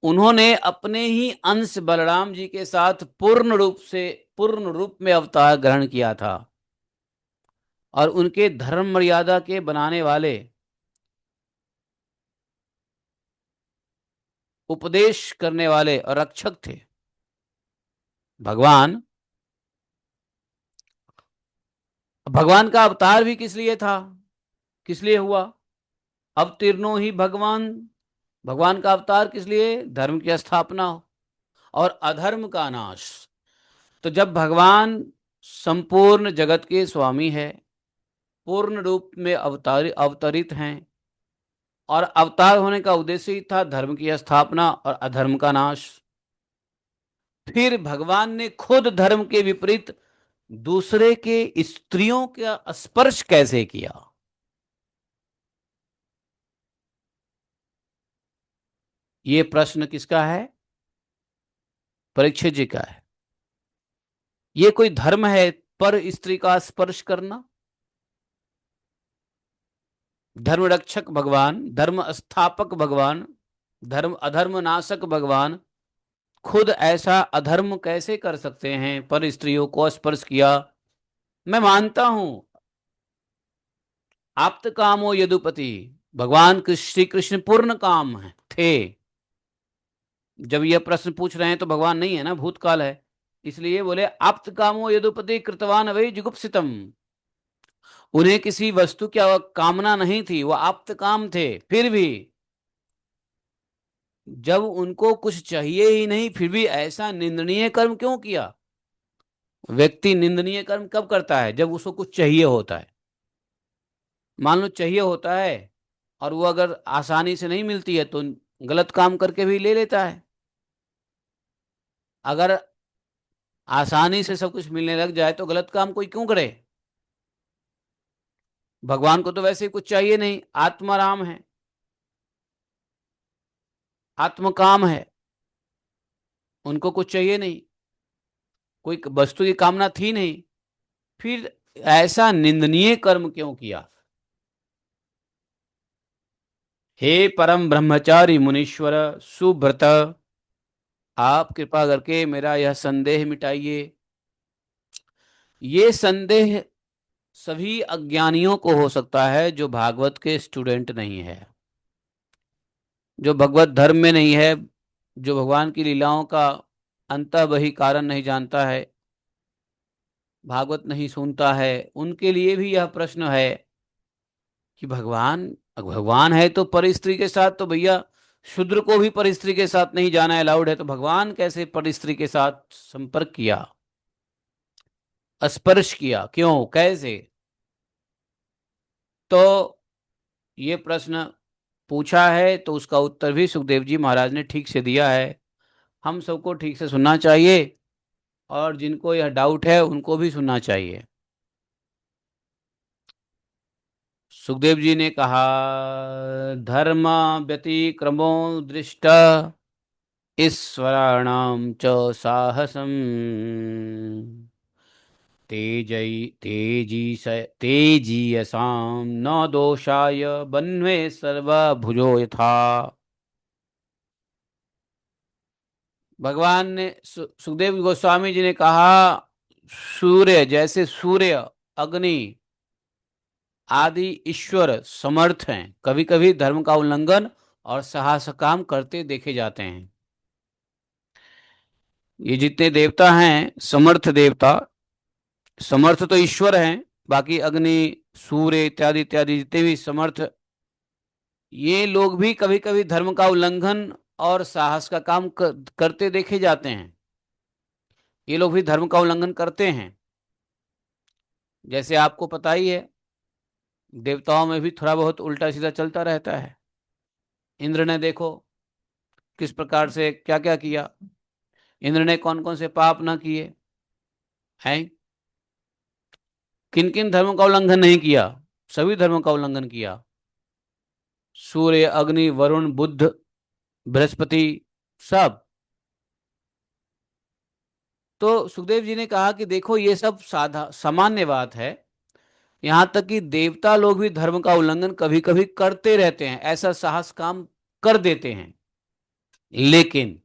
उन्होंने अपने ही अंश बलराम जी के साथ पूर्ण रूप में अवतार ग्रहण किया था, और उनके धर्म मर्यादा के बनाने वाले, उपदेश करने वाले और रक्षक थे भगवान। भगवान का अवतार भी किस लिए था, किस लिए हुआ? अवतीर्णो ही भगवान, भगवान का अवतार किस लिए? धर्म की स्थापना और अधर्म का नाश। तो जब भगवान संपूर्ण जगत के स्वामी है, पूर्ण रूप में अवतरित हैं, और अवतार होने का उद्देश्य ही था धर्म की स्थापना और अधर्म का नाश, फिर भगवान ने खुद धर्म के विपरीत दूसरे के स्त्रियों का स्पर्श कैसे किया? ये प्रश्न किसका है? परीक्षित जी का है। ये कोई धर्म है पर स्त्री का स्पर्श करना? धर्म रक्षक भगवान, धर्म स्थापक भगवान, धर्म अधर्म नाशक भगवान खुद ऐसा अधर्म कैसे कर सकते हैं? पर स्त्रियों को स्पर्श किया। मैं मानता हूं आप्त कामो यदुपति, भगवान श्री कृष्ण पूर्ण काम है थे। जब यह प्रश्न पूछ रहे हैं तो भगवान नहीं है ना, भूतकाल है, इसलिए बोले आप्त कामो यदुपति कृतवान वै जुगुप्सितम। उन्हें किसी वस्तु की कामना नहीं थी, वो आप्त काम थे, फिर भी जब उनको कुछ चाहिए ही नहीं, फिर भी ऐसा निंदनीय कर्म क्यों किया? व्यक्ति निंदनीय कर्म कब करता है? जब उसको कुछ चाहिए होता है। मान लो चाहिए होता है और वो अगर आसानी से नहीं मिलती है तो गलत काम करके भी ले लेता है। अगर आसानी से सब कुछ मिलने लग जाए तो गलत काम कोई क्यों करे? भगवान को तो वैसे ही कुछ चाहिए नहीं, आत्माराम है, आत्मकाम है, उनको कुछ चाहिए नहीं, कोई वस्तु की कामना थी नहीं, फिर ऐसा निंदनीय कर्म क्यों किया? हे परम ब्रह्मचारी मुनीश्वर सुब्रत, आप कृपा करके मेरा यह संदेह मिटाइए। ये संदेह सभी अज्ञानियों को हो सकता है जो भागवत के स्टूडेंट नहीं है, जो भगवत धर्म में नहीं है, जो भगवान की लीलाओं का अंतःवही कारण नहीं जानता है, भागवत नहीं सुनता है। उनके लिए भी यह प्रश्न है कि भगवान भगवान है तो पर स्त्री के साथ, तो भैया शूद्र को भी पर स्त्री के साथ नहीं जाना अलाउड है, तो भगवान कैसे पर स्त्री के साथ संपर्क किया, स्पर्श किया, क्यों, कैसे? तो ये प्रश्न पूछा है तो उसका उत्तर भी सुखदेव जी महाराज ने ठीक से दिया है। हम सबको ठीक से सुनना चाहिए, और जिनको यह डाउट है उनको भी सुनना चाहिए। सुखदेव जी ने कहा, धर्म व्यतिक्रमो दृष्ट ईश्वराणाम च साहसम तेजीयसाम न दोषाय बन्वे सर्वभुजो यथा। भगवान ने सुखदेव गोस्वामी जी ने कहा, सूर्य जैसे सूर्य, अग्नि आदि ईश्वर समर्थ हैं, कभी कभी धर्म का उल्लंघन और साहस काम करते देखे जाते हैं। ये जितने देवता हैं समर्थ देवता, समर्थ तो ईश्वर हैं, बाकी अग्नि, सूर्य इत्यादि इत्यादि जितने भी समर्थ, ये लोग भी कभी कभी धर्म का उल्लंघन और साहस का काम करते देखे जाते हैं। ये लोग भी धर्म का उल्लंघन करते हैं। जैसे आपको पता ही है, देवताओं में भी थोड़ा बहुत उल्टा सीधा चलता रहता है। इंद्र ने देखो किस प्रकार से क्या क्या किया, इंद्र ने कौन कौन से पाप ना किए हैं, किन किन धर्मों का उल्लंघन नहीं किया, सभी धर्मों का उल्लंघन किया। सूर्य, अग्नि, वरुण, बुद्ध, बृहस्पति, सब। तो सुखदेव जी ने कहा कि देखो ये सब साधा सामान्य बात है, यहां तक कि देवता लोग भी धर्म का उल्लंघन कभी कभी करते रहते हैं, ऐसा साहस काम कर देते हैं। लेकिन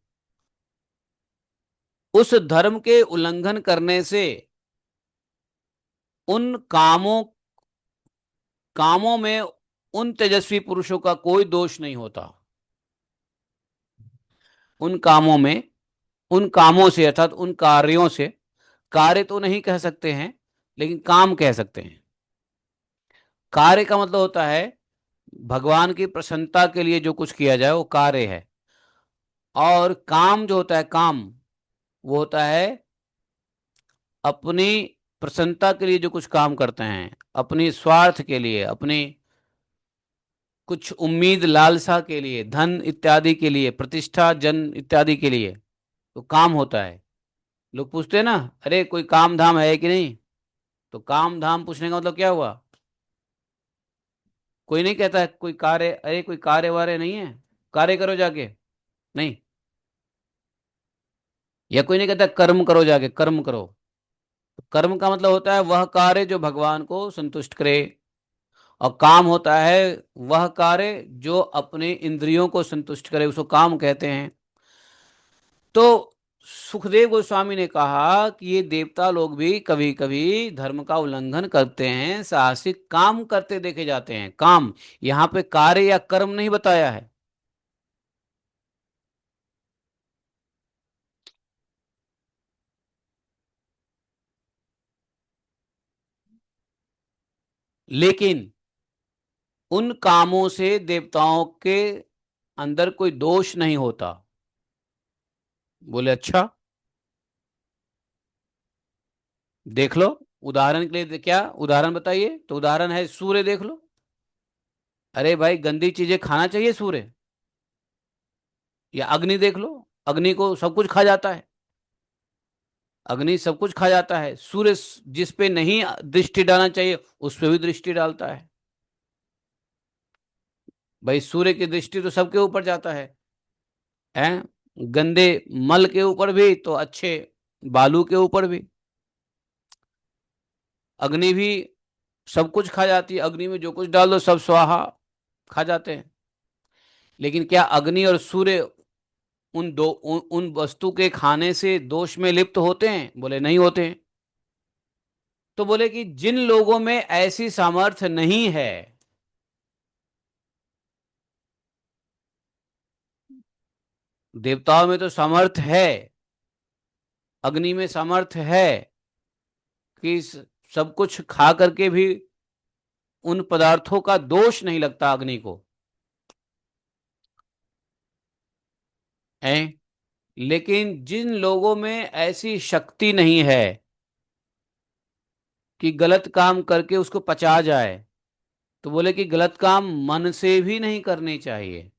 उस धर्म के उल्लंघन करने से उन कामों में उन तेजस्वी पुरुषों का कोई दोष नहीं होता। उन कामों में, उन कामों से अर्थात उन कार्यों से, कार्य तो नहीं कह सकते हैं लेकिन काम कह सकते हैं। कार्य का मतलब होता है भगवान की प्रसन्नता के लिए जो कुछ किया जाए वो कार्य है। और काम जो होता है, काम वो होता है अपनी प्रसन्नता के लिए जो कुछ काम करते हैं, अपनी स्वार्थ के लिए, अपनी कुछ उम्मीद लालसा के लिए, धन इत्यादि के लिए, प्रतिष्ठा जन इत्यादि के लिए, तो काम होता है। लोग पूछते हैं ना, अरे कोई काम धाम है कि नहीं, तो काम धाम पूछने का मतलब क्या हुआ? कोई नहीं कहता है कोई कार्य, अरे कोई कार्य वार्य नहीं है, कार्य करो जाके, नहीं। या कोई नहीं कहता कर्म करो जाके, कर्म करो। तो कर्म का मतलब होता है वह कार्य जो भगवान को संतुष्ट करे, और काम होता है वह कार्य जो अपने इंद्रियों को संतुष्ट करे, उसको काम कहते हैं। तो सुखदेव गोस्वामी ने कहा कि ये देवता लोग भी कभी कभी धर्म का उल्लंघन करते हैं, साहसिक काम करते देखे जाते हैं। काम यहां पे कार्य या कर्म नहीं बताया है। लेकिन उन कामों से देवताओं के अंदर कोई दोष नहीं होता। बोले अच्छा, देख लो। उदाहरण के लिए क्या उदाहरण बताइए? तो उदाहरण है सूर्य, देख लो। अरे भाई, गंदी चीजें खाना चाहिए सूर्य? या अग्नि देख लो, अग्नि को सब कुछ खा जाता है। अग्नि सब कुछ खा जाता है। सूर्य जिस पे नहीं दृष्टि डालना चाहिए उस पे भी दृष्टि डालता है। भाई सूर्य की दृष्टि तो सबके ऊपर जाता है, गंदे मल के ऊपर भी तो अच्छे बालू के ऊपर भी। अग्नि भी सब कुछ खा जाती है, अग्नि में जो कुछ डाल दो सब स्वाहा, खा जाते हैं। लेकिन क्या अग्नि और सूर्य उन वस्तु के खाने से दोष में लिप्त होते हैं? बोले नहीं होते हैं। तो बोले कि जिन लोगों में ऐसी सामर्थ्य नहीं है, देवताओं में तो सामर्थ्य है, अग्नि में सामर्थ्य है कि सब कुछ खा करके भी उन पदार्थों का दोष नहीं लगता अग्नि को, है। लेकिन जिन लोगों में ऐसी शक्ति नहीं है कि गलत काम करके उसको पचा जाए, तो बोले कि गलत काम मन से भी नहीं करने चाहिए।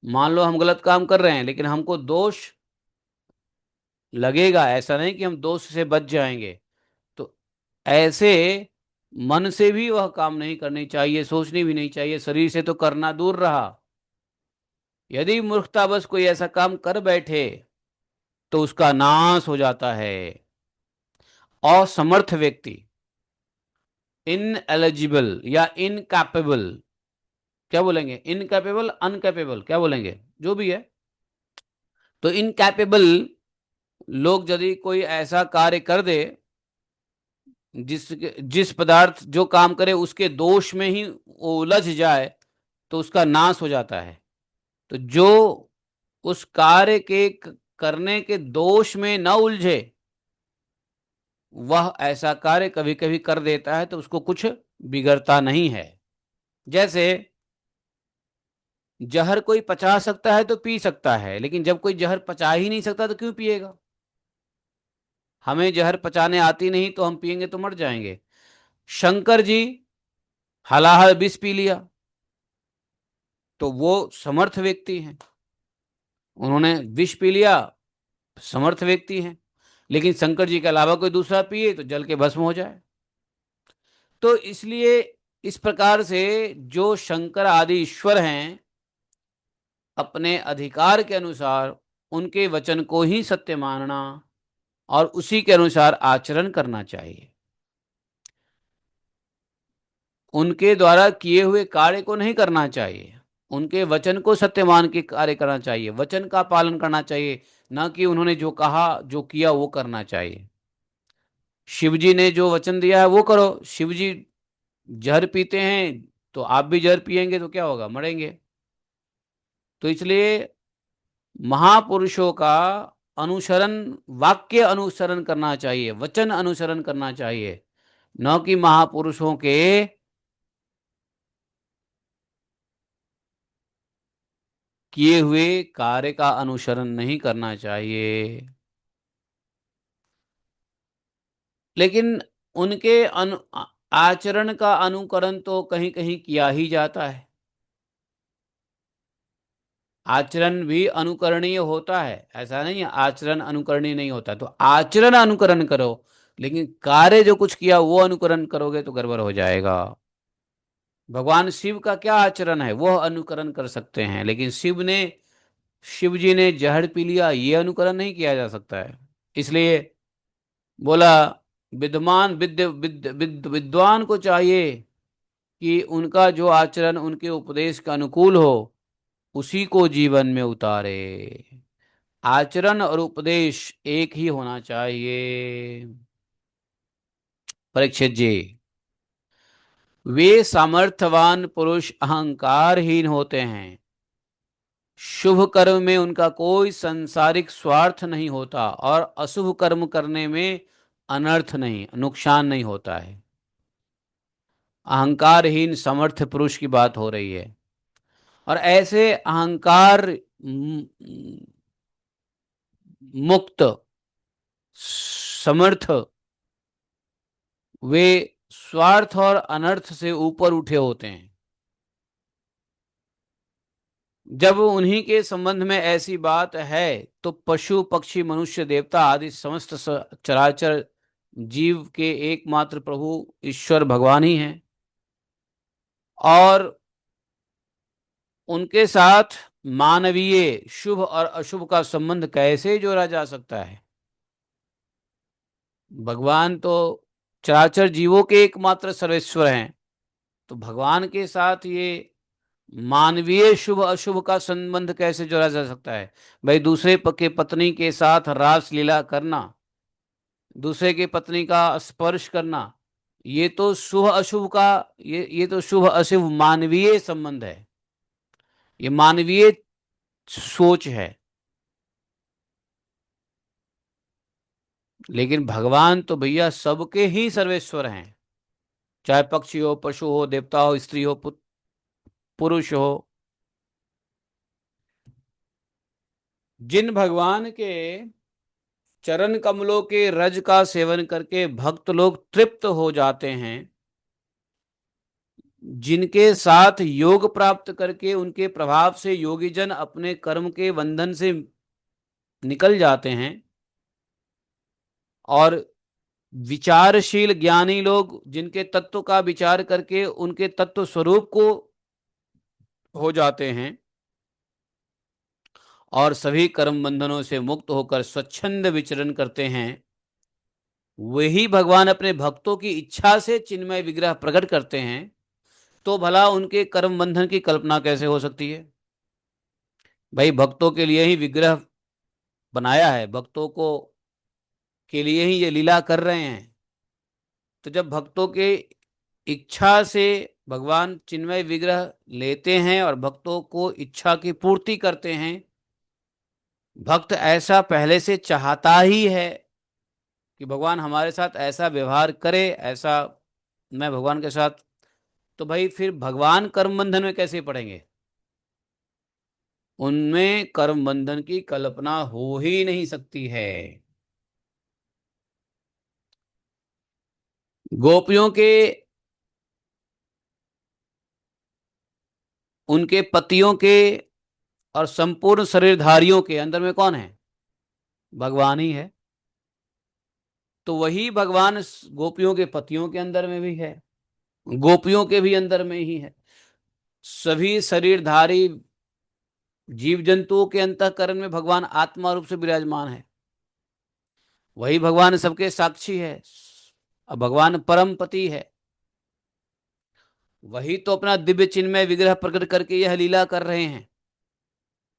मान लो हम गलत काम कर रहे हैं लेकिन हमको दोष लगेगा, ऐसा नहीं कि हम दोष से बच जाएंगे, तो ऐसे मन से भी वह काम नहीं करनी चाहिए, सोचनी भी नहीं चाहिए, शरीर से तो करना दूर रहा। यदि मूर्खतावश कोई ऐसा काम कर बैठे तो उसका नाश हो जाता है। असमर्थ व्यक्ति, इन एलिजिबल या इनकैपेबल, क्या बोलेंगे? इनकैपेबल, अनकैपेबल, क्या बोलेंगे? जो भी है, तो इनकैपेबल लोग यदि कोई ऐसा कार्य कर दे, जिस पदार्थ जो काम करे उसके दोष में ही वो उलझ जाए, तो उसका नाश हो जाता है। तो जो उस कार्य के करने के दोष में न उलझे, वह ऐसा कार्य कभी कभी कर देता है तो उसको कुछ बिगड़ता नहीं है। जैसे जहर कोई पचा सकता है तो पी सकता है, लेकिन जब कोई जहर पचा ही नहीं सकता तो क्यों पिएगा? हमें जहर पचाने आती नहीं तो हम पिएंगे तो मर जाएंगे। शंकर जी हलाहल विष पी लिया, तो वो समर्थ व्यक्ति हैं, उन्होंने विष पी लिया, समर्थ व्यक्ति हैं। लेकिन शंकर जी के अलावा कोई दूसरा पिए तो जल के भस्म हो जाए। तो इसलिए इस प्रकार से जो शंकर आदि ईश्वर हैं, अपने अधिकार के अनुसार उनके वचन को ही सत्य मानना और उसी के अनुसार आचरण करना चाहिए। उनके द्वारा किए हुए कार्य को नहीं करना चाहिए, उनके वचन को सत्य मान के कार्य करना चाहिए, वचन का पालन करना चाहिए, न कि उन्होंने जो कहा जो किया वो करना चाहिए। शिव जी ने जो वचन दिया है वो करो। शिव जी जहर पीते हैं तो आप भी जहर पिएंगे तो क्या होगा? मरेंगे। तो इसलिए महापुरुषों का अनुसरण, वाक्य अनुसरण करना चाहिए, वचन अनुसरण करना चाहिए, न कि महापुरुषों के किए हुए कार्य का अनुसरण नहीं करना चाहिए। लेकिन उनके आचरण का अनुकरण तो कहीं कहीं किया ही जाता है। आचरण भी अनुकरणीय होता है, ऐसा नहीं है आचरण अनुकरणीय नहीं होता। तो आचरण अनुकरण करो, लेकिन कार्य जो कुछ किया वो अनुकरण करोगे तो गड़बड़ हो जाएगा। भगवान शिव का क्या आचरण है वह अनुकरण कर सकते हैं, लेकिन शिव जी ने जहर पी लिया ये अनुकरण नहीं किया जा सकता है। इसलिए बोला विद्वान विद्वान को चाहिए कि उनका जो आचरण उनके उपदेश के अनुकूल हो उसी को जीवन में उतारे। आचरण और उपदेश एक ही होना चाहिए। परीक्षित जी, वे सामर्थ्यवान पुरुष अहंकारहीन होते हैं, शुभ कर्म में उनका कोई सांसारिक स्वार्थ नहीं होता और अशुभ कर्म करने में अनर्थ नहीं, नुकसान नहीं होता है। अहंकारहीन समर्थ पुरुष की बात हो रही है। और ऐसे अहंकार मुक्त समर्थ, वे स्वार्थ और अनर्थ से ऊपर उठे होते हैं। जब उन्हीं के संबंध में ऐसी बात है तो पशु पक्षी मनुष्य देवता आदि समस्त चराचर जीव के एकमात्र प्रभु ईश्वर भगवान ही हैं, और उनके साथ मानवीय शुभ और अशुभ का संबंध कैसे जोड़ा जा सकता है? भगवान तो चराचर जीवों के एकमात्र सर्वेश्वर हैं, तो भगवान के साथ ये मानवीय शुभ अशुभ का संबंध कैसे जोड़ा जा सकता है? भाई दूसरे के पत्नी के साथ रास लीला करना, दूसरे की पत्नी का स्पर्श करना, ये तो शुभ अशुभ का, ये तो शुभ अशुभ मानवीय संबंध है, ये मानवीय सोच है। लेकिन भगवान तो भैया सबके ही सर्वेश्वर हैं, चाहे पक्षी हो, पशु हो, देवता हो, स्त्री हो, पुरुष हो। जिन भगवान के चरण कमलों के रज का सेवन करके भक्त लोग तृप्त हो जाते हैं, जिनके साथ योग प्राप्त करके उनके प्रभाव से योगी जन अपने कर्म के बंधन से निकल जाते हैं, और विचारशील ज्ञानी लोग जिनके तत्व का विचार करके उनके तत्व स्वरूप को हो जाते हैं और सभी कर्म बंधनों से मुक्त होकर स्वच्छंद विचरण करते हैं, वही भगवान अपने भक्तों की इच्छा से चिन्मय विग्रह प्रकट करते हैं, तो भला उनके कर्म बंधन की कल्पना कैसे हो सकती है? भाई भक्तों के लिए ही विग्रह बनाया है, भक्तों को के लिए ही ये लीला कर रहे हैं। तो जब भक्तों के इच्छा से भगवान चिन्मय विग्रह लेते हैं और भक्तों को इच्छा की पूर्ति करते हैं, भक्त ऐसा पहले से चाहता ही है कि भगवान हमारे साथ ऐसा व्यवहार करे, ऐसा मैं भगवान के साथ, तो भाई फिर भगवान कर्म बंधन में कैसे पड़ेंगे? उनमें कर्म बंधन की कल्पना हो ही नहीं सकती है। गोपियों के, उनके पतियों के और संपूर्ण शरीरधारियों के अंदर में कौन है? भगवान ही है। तो वही भगवान गोपियों के पतियों के अंदर में भी है, गोपियों के भी अंदर में ही है। सभी शरीरधारी जीव जंतुओं के अंतःकरण में भगवान आत्मा रूप से विराजमान है। वही भगवान सबके साक्षी है। अब भगवान परम पति है, वही तो अपना दिव्य चिन्मय विग्रह प्रकट करके यह लीला कर रहे हैं।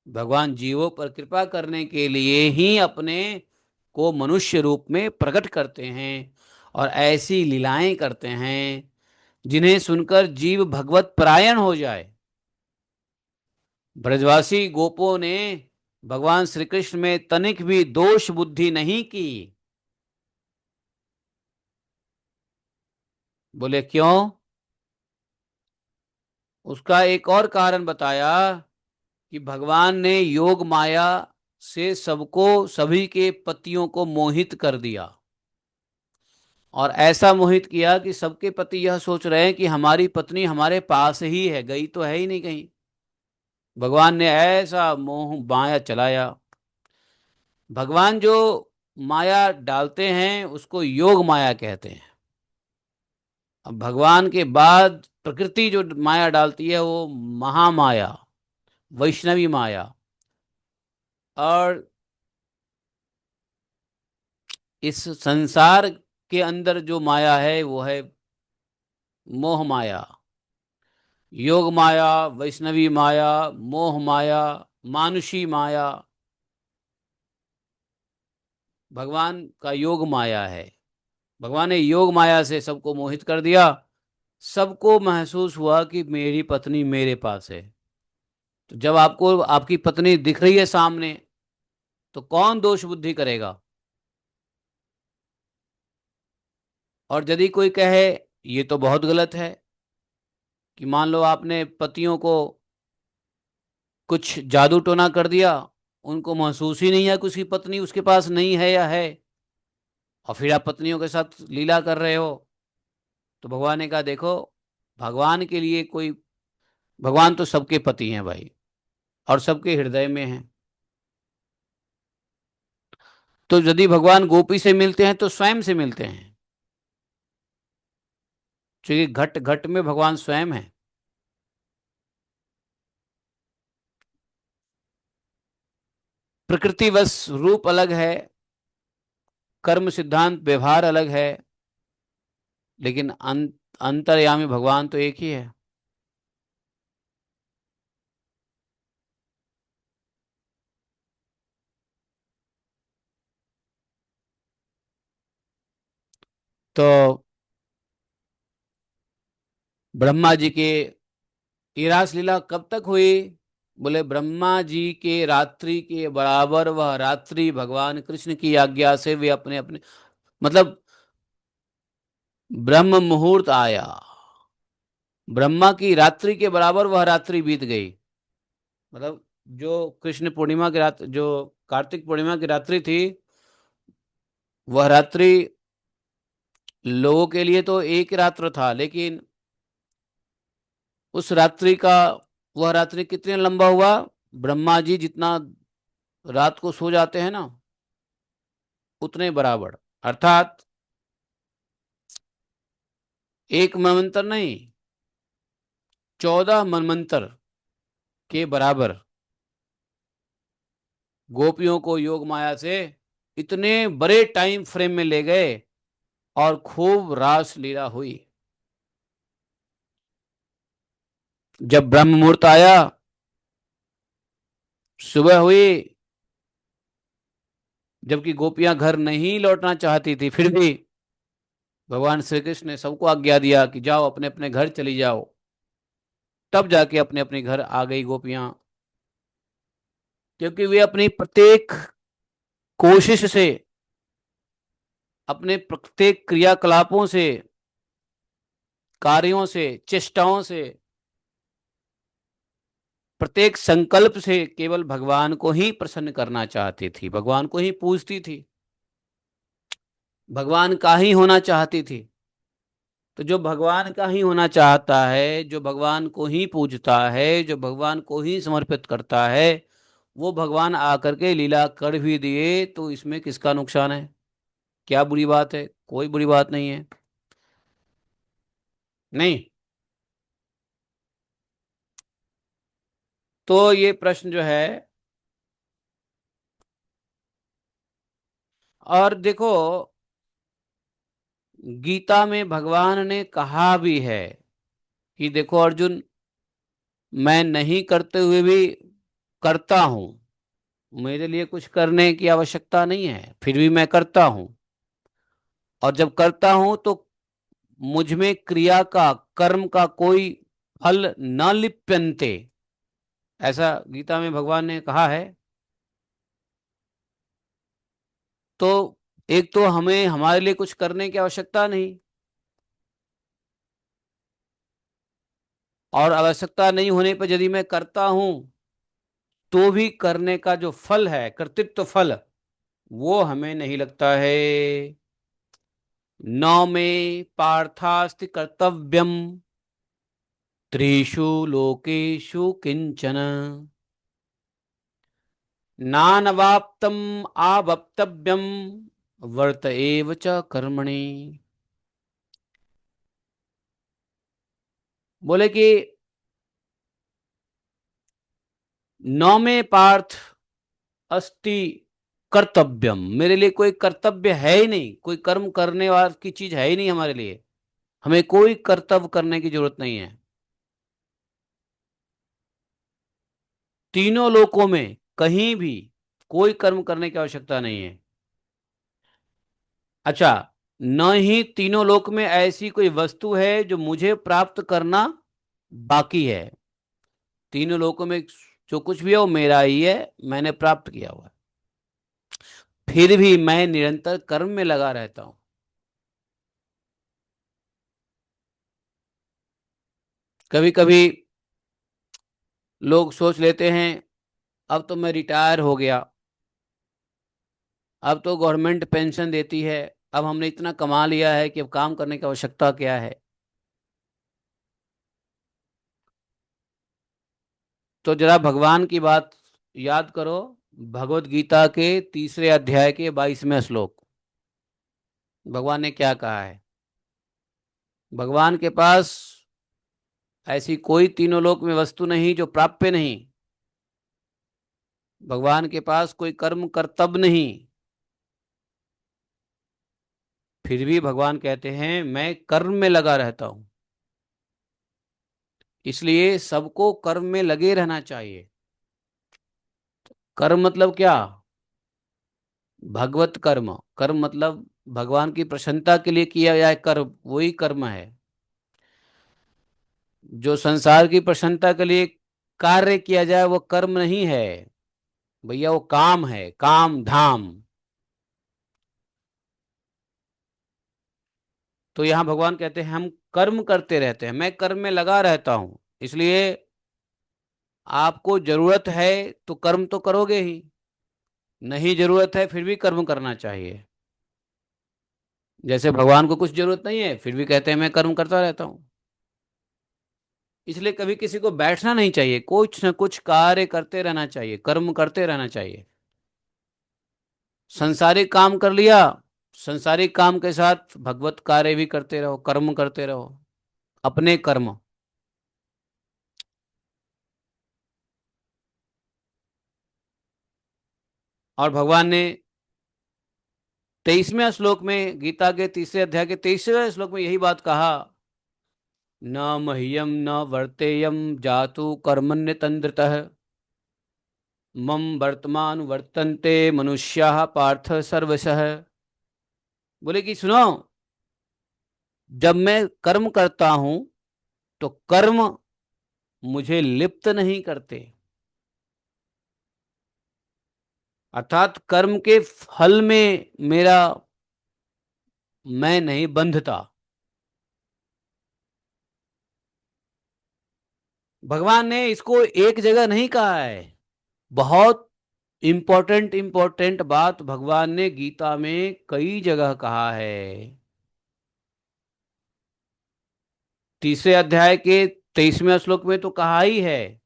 भगवान जीवों पर कृपा करने के लिए ही अपने को मनुष्य रूप में प्रकट करते हैं और ऐसी लीलाएं करते हैं जिन्हें सुनकर जीव भगवत परायण हो जाए। ब्रजवासी गोपों ने भगवान श्री कृष्ण में तनिक भी दोष बुद्धि नहीं की। बोले क्यों? उसका एक और कारण बताया कि भगवान ने योग माया से सबको, सभी के पतियों को मोहित कर दिया, और ऐसा मोहित किया कि सबके पति यह सोच रहे हैं कि हमारी पत्नी हमारे पास ही है, गई तो है ही नहीं कहीं। भगवान ने ऐसा मोह माया चलाया। भगवान जो माया डालते हैं उसको योग माया कहते हैं। अब भगवान के बाद प्रकृति जो माया डालती है वो महामाया, वैष्णवी माया। और इस संसार के अंदर जो माया है वो है मोह माया। योग माया, वैष्णवी माया, मोह माया, मानुषी माया, भगवान का योग माया है। भगवान ने योग माया से सबको मोहित कर दिया। सबको महसूस हुआ कि मेरी पत्नी मेरे पास है। तो जब आपको आपकी पत्नी दिख रही है सामने, तो कौन दोष बुद्धि करेगा? और यदि कोई कहे ये तो बहुत गलत है, कि मान लो आपने पतियों को कुछ जादू टोना कर दिया, उनको महसूस ही नहीं है कि उसकी पत्नी उसके पास नहीं है या है, और फिर आप पत्नियों के साथ लीला कर रहे हो, तो भगवान ने कहा देखो, भगवान के लिए कोई, भगवान तो सबके पति हैं भाई, और सबके हृदय में हैं। तो यदि भगवान गोपी से मिलते हैं तो स्वयं से मिलते हैं, क्योंकि घट घट में भगवान स्वयं है। प्रकृतिवश रूप अलग है, कर्म सिद्धांत व्यवहार अलग है, लेकिन अंतर्यामी भगवान तो एक ही है। तो ब्रह्मा जी के, ये रास लीला कब तक हुई? बोले ब्रह्मा जी के रात्रि के बराबर वह रात्रि भगवान कृष्ण की आज्ञा से वे अपने अपने, मतलब ब्रह्म मुहूर्त आया, ब्रह्मा की रात्रि के बराबर वह रात्रि बीत गई। मतलब जो कृष्ण पूर्णिमा की रात, जो कार्तिक पूर्णिमा की रात्रि थी, वह रात्रि लोगों के लिए तो एक रात्र था, लेकिन उस रात्रि का, वह रात्रि कितने लंबा हुआ? ब्रह्मा जी जितना रात को सो जाते हैं ना, उतने बराबर। अर्थात एक मनवंतर नहीं, 14 मनवंतर के बराबर गोपियों को योग माया से इतने बड़े टाइम फ्रेम में ले गए और खूब रास लीला हुई। जब ब्रह्म मुहूर्त आया, सुबह हुई, जबकि गोपियां घर नहीं लौटना चाहती थी, फिर भी भगवान श्री कृष्ण ने सबको आज्ञा दिया कि जाओ अपने अपने घर चली जाओ। तब जाके अपने अपने घर आ गई गोपियां, क्योंकि वे अपनी प्रत्येक कोशिश से, अपने प्रत्येक क्रियाकलापों से, कार्यों से, चेष्टाओं से, प्रत्येक संकल्प से केवल भगवान को ही प्रसन्न करना चाहती थी, भगवान को ही पूजती थी, भगवान का ही होना चाहती थी। तो जो भगवान का ही होना चाहता है, जो भगवान को ही पूजता है, जो भगवान को ही समर्पित करता है, वो भगवान आकर के लीला कर भी दिए तो इसमें किसका नुकसान है? क्या बुरी बात है? कोई बुरी बात नहीं है। नहीं। तो ये प्रश्न जो है, और देखो, गीता में भगवान ने कहा भी है कि देखो अर्जुन, मैं नहीं करते हुए भी करता हूं, मेरे लिए कुछ करने की आवश्यकता नहीं है, फिर भी मैं करता हूं। और जब करता हूं तो मुझ में क्रिया का, कर्म का कोई फल न लिप्यन्ते, ऐसा गीता में भगवान ने कहा है। तो एक तो हमें हमारे लिए कुछ करने की आवश्यकता नहीं, और आवश्यकता नहीं होने पर यदि मैं करता हूं तो भी करने का जो फल है, कर्तृत्व फल, वो हमें नहीं लगता है। न मे पार्थास्ति कर्तव्यम त्रिषु लोकेषु किंचन, नानवाप्तम आवप्तव्यम वर्त एव च कर्मणि। बोले कि न में पार्थ अस्ति कर्तव्यम, मेरे लिए कोई कर्तव्य है ही नहीं, कोई कर्म करने वाली की चीज है ही नहीं हमारे लिए, हमें कोई कर्तव्य करने की जरूरत नहीं है। तीनों लोकों में कहीं भी कोई कर्म करने की आवश्यकता नहीं है। अच्छा, न ही तीनों लोक में ऐसी कोई वस्तु है जो मुझे प्राप्त करना बाकी है। तीनों लोकों में जो कुछ भी है वो मेरा ही है, मैंने प्राप्त किया हुआ है। फिर भी मैं निरंतर कर्म में लगा रहता हूं। कभी कभी लोग सोच लेते हैं अब तो मैं रिटायर हो गया, अब तो गवर्नमेंट पेंशन देती है, अब हमने इतना कमा लिया है कि अब काम करने की आवश्यकता क्या है। तो जरा भगवान की बात याद करो, भगवत गीता के तीसरे अध्याय के 22वें श्लोक, भगवान ने क्या कहा है? भगवान के पास ऐसी कोई तीनों लोक में वस्तु नहीं जो प्राप्य नहीं, भगवान के पास कोई कर्म कर्तव्य नहीं, फिर भी भगवान कहते हैं मैं कर्म में लगा रहता हूं। इसलिए सबको कर्म में लगे रहना चाहिए। कर्म मतलब क्या? भगवत कर्म। कर्म मतलब भगवान की प्रसन्नता के लिए किया जाए कर्म, वही कर्म है। जो संसार की प्रसन्नता के लिए कार्य किया जाए वो कर्म नहीं है भैया, वो काम है, काम धाम। तो यहां भगवान कहते हैं हम कर्म करते रहते हैं, मैं कर्म में लगा रहता हूं। इसलिए आपको जरूरत है तो कर्म तो करोगे ही, नहीं जरूरत है फिर भी कर्म करना चाहिए। जैसे भगवान को कुछ जरूरत नहीं है फिर भी कहते हैं मैं कर्म करता रहता हूं। इसलिए कभी किसी को बैठना नहीं चाहिए, कुछ न कुछ कार्य करते रहना चाहिए, कर्म करते रहना चाहिए। संसारिक काम कर लिया, संसारिक काम के साथ भगवत कार्य भी करते रहो, कर्म करते रहो, अपने कर्म। और भगवान ने 23वें श्लोक में, गीता के तीसरे अध्याय के 23वें श्लोक में यही बात कहा, न मह्यम न वर्तेयम जातु कर्मण्य तंद्रतः मम वर्तमान वर्तन्ते मनुष्याः पार्थ सर्वशः। बोले कि सुनो, जब मैं कर्म करता हूं तो कर्म मुझे लिप्त नहीं करते, अर्थात कर्म के फल में मेरा मैं नहीं बंधता। भगवान ने इसको एक जगह नहीं कहा है, बहुत इंपॉर्टेंट बात भगवान ने गीता में कई जगह कहा है। तीसरे अध्याय के 23वें श्लोक में तो कहा ही है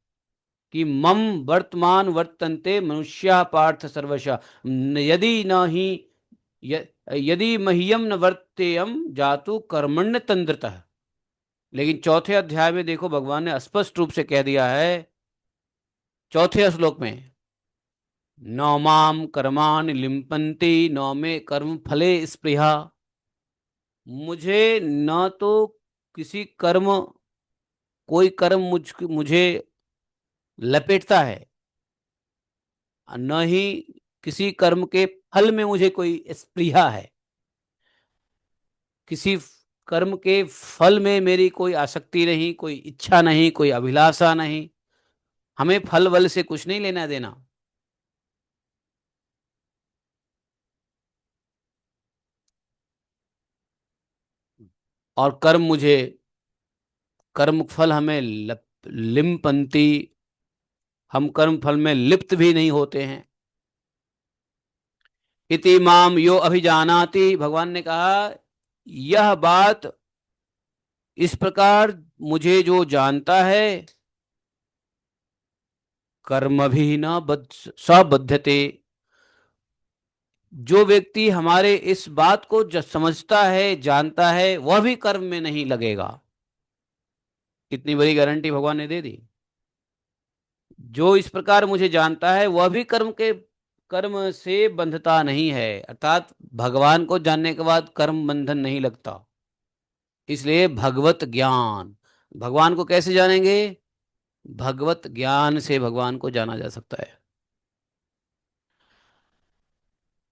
कि मम वर्तमान वर्तन्ते मनुष्या पार्थ सर्वशः, यदि न ही य- यदि मह्यम न वर्तेयम जातु कर्मण्य तंद्रतः। लेकिन चौथे अध्याय में देखो भगवान ने स्पष्ट रूप से कह दिया है, चौथे श्लोक में, नौ माम कर्माणि लिम्पन्ति नौ में कर्म फले स्पृहा। मुझे न तो किसी कर्म, कोई कर्म मुझे लपेटता है, न ही किसी कर्म के फल में मुझे कोई स्पृहा है। किसी कर्म के फल में मेरी कोई आसक्ति नहीं, कोई इच्छा नहीं, कोई अभिलाषा नहीं। हमें फल वल से कुछ नहीं लेना देना। और कर्म फल हमें लिम्पंती, हम कर्म फल में लिप्त भी नहीं होते हैं। इति माम यो अभिजानाति, भगवान ने कहा यह बात इस प्रकार मुझे जो जानता है, कर्म भी न सबद्धते। जो व्यक्ति हमारे इस बात को समझता है, जानता है, वह भी कर्म में नहीं लगेगा। कितनी बड़ी गारंटी भगवान ने दे दी। जो इस प्रकार मुझे जानता है वह भी कर्म से बंधता नहीं है, अर्थात भगवान को जानने के बाद कर्म बंधन नहीं लगता। इसलिए भगवत ज्ञान, भगवान को कैसे जानेंगे? भगवत ज्ञान से भगवान को जाना जा सकता है।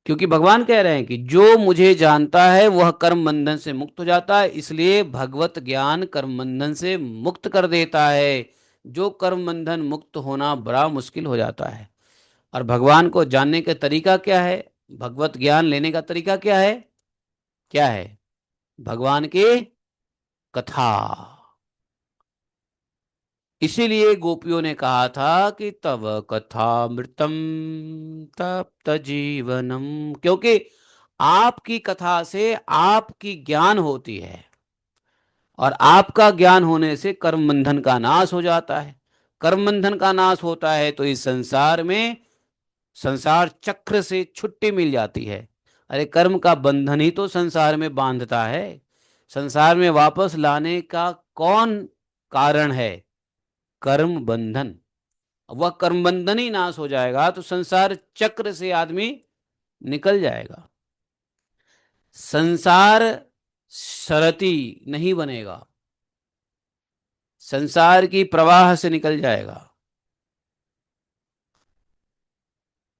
क्योंकि भगवान कह रहे हैं कि जो मुझे जानता है वह कर्म बंधन से मुक्त हो जाता है, इसलिए भगवत ज्ञान कर्म बंधन से मुक्त कर देता है। जो कर्म बंधन मुक्त होना बड़ा मुश्किल हो जाता है। और भगवान को जानने का तरीका क्या है? भगवत ज्ञान लेने का तरीका क्या है? क्या है? भगवान की कथा। इसीलिए गोपियों ने कहा था कि तव कथामृतम तप्त जीवनम, क्योंकि आपकी कथा से आपकी ज्ञान होती है, और आपका ज्ञान होने से कर्म बंधन का नाश हो जाता है। कर्म बंधन का नाश होता है तो इस संसार में, संसार चक्र से छुट्टी मिल जाती है। अरे कर्म का बंधन ही तो संसार में बांधता है। संसार में वापस लाने का कौन कारण है? कर्म बंधन। वह कर्म बंधन ही नाश हो जाएगा तो संसार चक्र से आदमी निकल जाएगा। संसार सरति नहीं बनेगा, संसार की प्रवाह से निकल जाएगा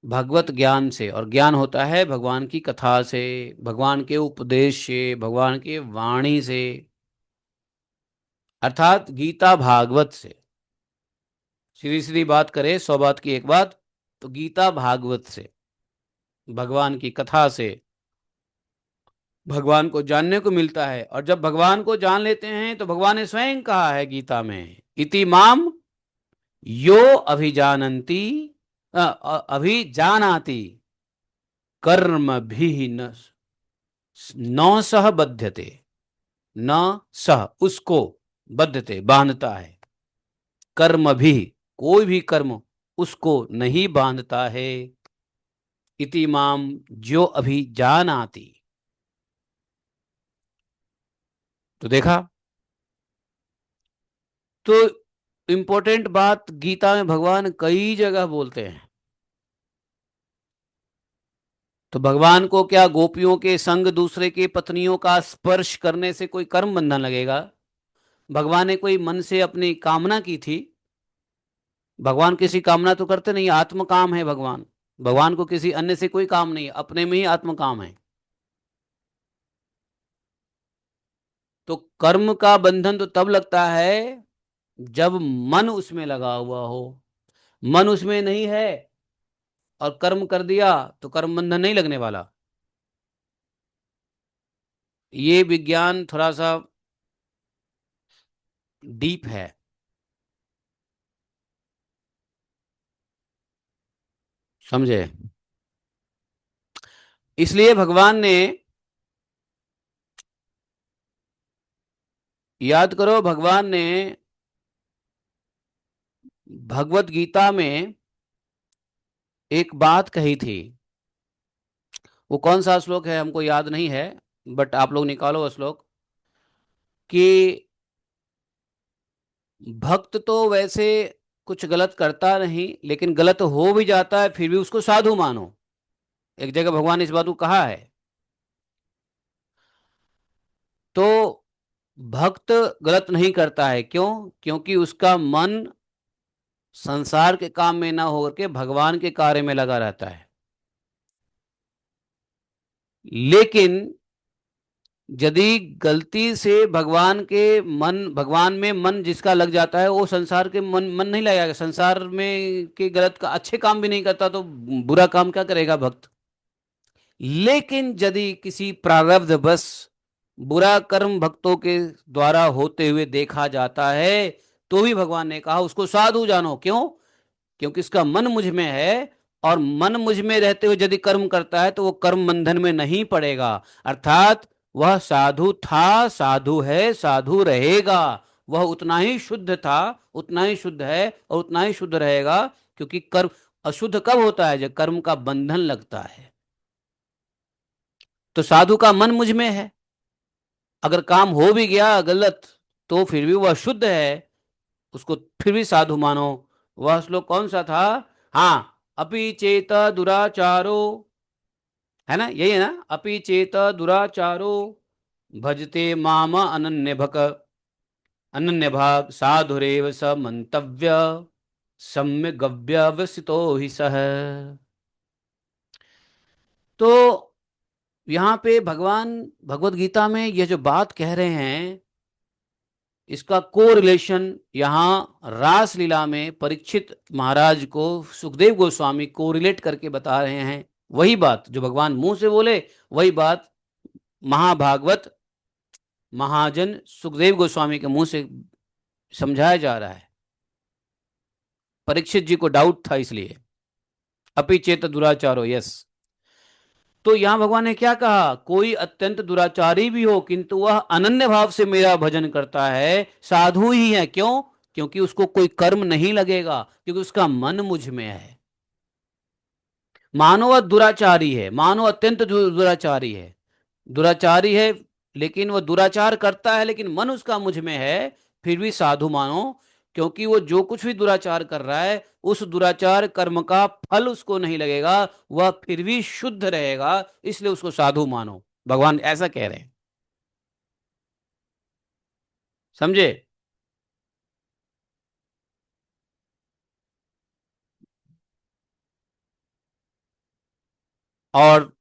भगवत ज्ञान से। और ज्ञान होता है भगवान की कथा से, भगवान के उपदेश से, भगवान के वाणी से, अर्थात गीता भागवत से। सीधी सीधी बात करें, 100 बात की एक बात, तो गीता भागवत से, भगवान की कथा से भगवान को जानने को मिलता है। और जब भगवान को जान लेते हैं तो भगवान ने स्वयं कहा है गीता में, इति माम यो अभिजानंती अभिजानाति कर्म भी न नौ सह बध्यते। न सह उसको, बद्धते बांधता है, कर्म भी कोई भी कर्म उसको नहीं बांधता है। इति माम जो अभी जान आती। तो देखा, तो इंपॉर्टेंट बात गीता में भगवान कई जगह बोलते हैं। तो भगवान को क्या गोपियों के संग दूसरे के पत्नियों का स्पर्श करने से कोई कर्म बंधन लगेगा? भगवान ने कोई मन से अपनी कामना की थी, भगवान किसी कामना तो करते नहीं, आत्म काम है भगवान। भगवान को किसी अन्य से कोई काम नहीं है, अपने में ही आत्म काम है। तो कर्म का बंधन तो तब लगता है जब मन उसमें लगा हुआ हो। मन उसमें नहीं है और कर्म कर दिया तो कर्म बंधन नहीं लगने वाला। ये विज्ञान थोड़ा सा डीप है। समझे? इसलिए भगवान ने, याद करो, भगवान ने भगवत गीता में एक बात कही थी। वो कौन सा श्लोक है हमको याद नहीं है, बट आप लोग निकालो वो श्लोक। कि भक्त तो वैसे कुछ गलत करता नहीं, लेकिन गलत हो भी जाता है फिर भी उसको साधु मानो। एक जगह भगवान ने इस बात को कहा है। तो भक्त गलत नहीं करता है, क्यों? क्योंकि उसका मन संसार के काम में ना होकर के भगवान के कार्य में लगा रहता है। लेकिन यदि गलती से भगवान में मन जिसका लग जाता है, वो संसार के मन नहीं लगेगा, संसार में के गलत का अच्छे काम भी नहीं करता, तो बुरा काम क्या करेगा भक्त? लेकिन यदि किसी प्रारब्ध बस बुरा कर्म भक्तों के द्वारा होते हुए देखा जाता है, तो भी भगवान ने कहा उसको साधु जानो। क्यों? क्योंकि इसका मन मुझ में है, और मन मुझ में रहते हुए यदि कर्म करता है तो वो कर्म बंधन में नहीं पड़ेगा। अर्थात वह साधु था, साधु है, साधु रहेगा। वह उतना ही शुद्ध था, उतना ही शुद्ध है और उतना ही शुद्ध रहेगा। क्योंकि कर्म अशुद्ध कब होता है? जब कर्म का बंधन लगता है। तो साधु का मन मुझ में है, अगर काम हो भी गया गलत तो फिर भी वह शुद्ध है, उसको फिर भी साधु मानो। वह श्लोक कौन सा था? हाँ, अपि चेत दुराचारो, है ना, यही है ना? अपि चेत दुराचारो भजते माम अनन्य भक, अनन्य भाग साधुरेव स मंतव्य सम्य गव्यवसितो ही सह। तो यहाँ पे भगवान भगवत गीता में ये जो बात कह रहे हैं, इसका को रिलेशन यहाँ रासलीला में परीक्षित महाराज को सुखदेव गोस्वामी को रिलेट करके बता रहे हैं। वही बात जो भगवान मुंह से बोले, वही बात महाभागवत महाजन सुखदेव गोस्वामी के मुंह से समझाया जा रहा है। परीक्षित जी को डाउट था, इसलिए अपि चेत दुराचारो, यस। तो यहां भगवान ने क्या कहा? कोई अत्यंत दुराचारी भी हो किंतु वह अनन्य भाव से मेरा भजन करता है, साधु ही है। क्यों? क्योंकि उसको कोई कर्म नहीं लगेगा, क्योंकि उसका मन मुझ में है। मानो वह दुराचारी है, मानो अत्यंत दुराचारी है, दुराचारी है, लेकिन वह दुराचार करता है लेकिन मन उसका मुझ में है, फिर भी साधु मानो। क्योंकि वो जो कुछ भी दुराचार कर रहा है, उस दुराचार कर्म का फल उसको नहीं लगेगा, वह फिर भी शुद्ध रहेगा, इसलिए उसको साधु मानो। भगवान ऐसा कह रहे हैं। समझे? और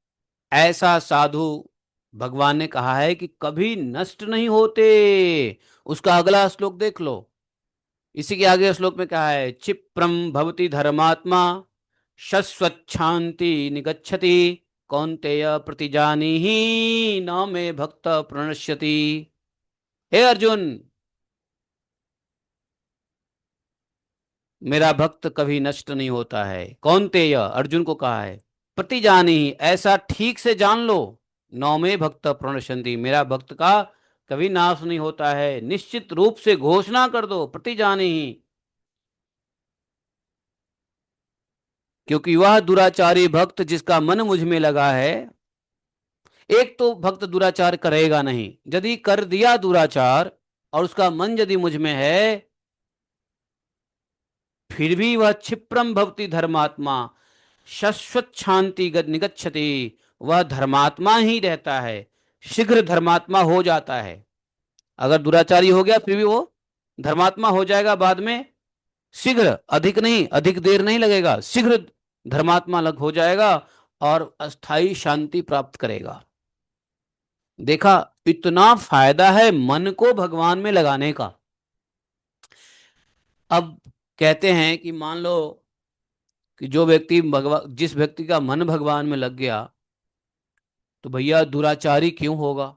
ऐसा साधु भगवान ने कहा है कि कभी नष्ट नहीं होते। उसका अगला श्लोक देख लो। इसी के आगे श्लोक में कहा है, क्षिप्रम भवति धर्मात्मा शश्वच्छांति निगच्छति कौन्तेय प्रतिजानीहि न मे भक्त प्रणश्यति। हे अर्जुन, मेरा भक्त कभी नष्ट नहीं होता है। कौन्तेय, अर्जुन को कहा है। प्रतिजानीहि, ऐसा ठीक से जान लो। नौ में भक्त प्रणश्यन्ति, मेरा भक्त का कभी नाश नहीं होता है। निश्चित रूप से घोषणा कर दो, प्रतिजानीहि। क्योंकि वह दुराचारी भक्त जिसका मन मुझ में लगा है, एक तो भक्त दुराचार करेगा नहीं, यदि कर दिया दुराचार और उसका मन यदि मुझ में है, फिर भी वह क्षिप्रम भवति धर्मात्मा शाश्वत शांति निगच्छति, वह धर्मात्मा ही रहता है, शीघ्र धर्मात्मा हो जाता है। अगर दुराचारी हो गया फिर भी वो धर्मात्मा हो जाएगा बाद में। शीघ्र, अधिक नहीं, अधिक देर नहीं लगेगा, शीघ्र धर्मात्मा अलग हो जाएगा और अस्थाई शांति प्राप्त करेगा। देखा, इतना फायदा है मन को भगवान में लगाने का। अब कहते हैं कि मान लो कि जो व्यक्ति भगवान, जिस व्यक्ति का मन भगवान में लग गया, तो भैया दुराचारी क्यों होगा?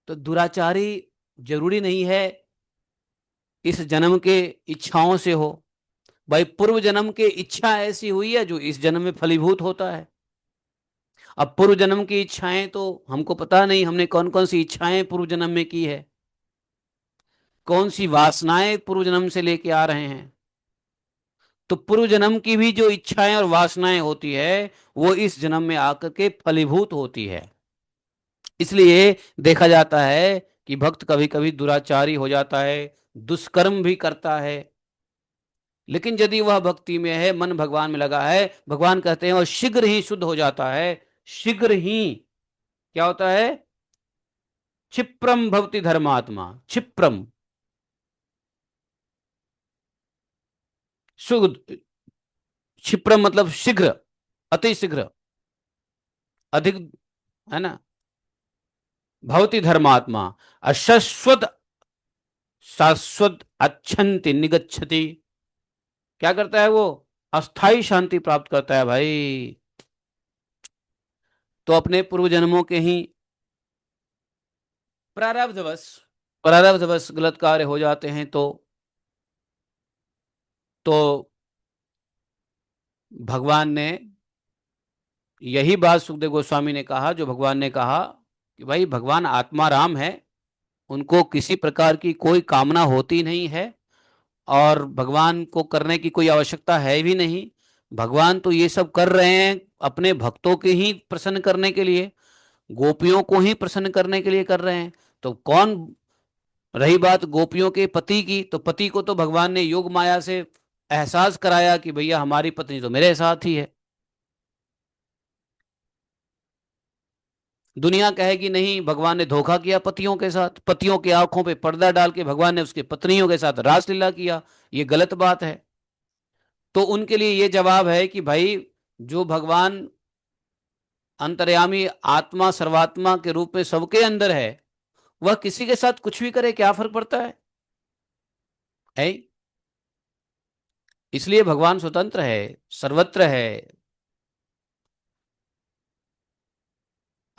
तो दुराचारी जरूरी नहीं है इस जन्म के इच्छाओं से हो। भाई पूर्व जन्म की इच्छा ऐसी हुई है जो इस जन्म में फलीभूत होता है। अब पूर्व जन्म की इच्छाएं तो हमको पता नहीं, हमने कौन कौन सी इच्छाएं पूर्व जन्म में की है, कौन सी वासनाएं पूर्व जन्म से लेके आ रहे हैं। तो पूर्व जन्म की भी जो इच्छाएं और वासनाएं होती है, वो इस जन्म में आकर के फलीभूत होती है। इसलिए देखा जाता है कि भक्त कभी कभी दुराचारी हो जाता है, दुष्कर्म भी करता है, लेकिन यदि वह भक्ति में है, मन भगवान में लगा है, भगवान कहते हैं और शीघ्र ही शुद्ध हो जाता है। शीघ्र ही क्या होता है? क्षिप्रम भवति धर्मात्मा। क्षिप्रम, शुद्ध, क्षिप्रम मतलब शीघ्र, अति शीघ्र, अधिक, है ना? भवति धर्मात्मा अशश्वत शाश्वत अच्छन्ति निगच्छति। क्या करता है वो? अस्थाई शांति प्राप्त करता है भाई। तो अपने पूर्व जन्मों के ही प्रारब्धवश, प्रारब्धवश गलत कार्य हो जाते हैं, तो भगवान ने यही बात सुखदेव गोस्वामी ने कहा, जो भगवान ने कहा कि भाई भगवान आत्मा राम है, उनको किसी प्रकार की कोई कामना होती नहीं है और भगवान को करने की कोई आवश्यकता है भी नहीं। भगवान तो ये सब कर रहे हैं अपने भक्तों के ही प्रसन्न करने के लिए, गोपियों को ही प्रसन्न करने के लिए कर रहे हैं। तो कौन, रही बात गोपियों के पति की, तो पति को तो भगवान ने योग माया से एहसास कराया कि भैया हमारी पत्नी तो मेरे साथ ही है। दुनिया कहेगी नहीं, भगवान ने धोखा किया पतियों के साथ, पतियों की आंखों पे पर्दा डाल के भगवान ने उसकी पत्नियों के साथ रासलीला किया, ये गलत बात है। तो उनके लिए ये जवाब है कि भाई जो भगवान अंतर्यामी आत्मा सर्वात्मा के रूप में सबके अंदर है, वह किसी के साथ कुछ भी करे, क्या फर्क पड़ता है? इसलिए भगवान स्वतंत्र है, सर्वत्र है।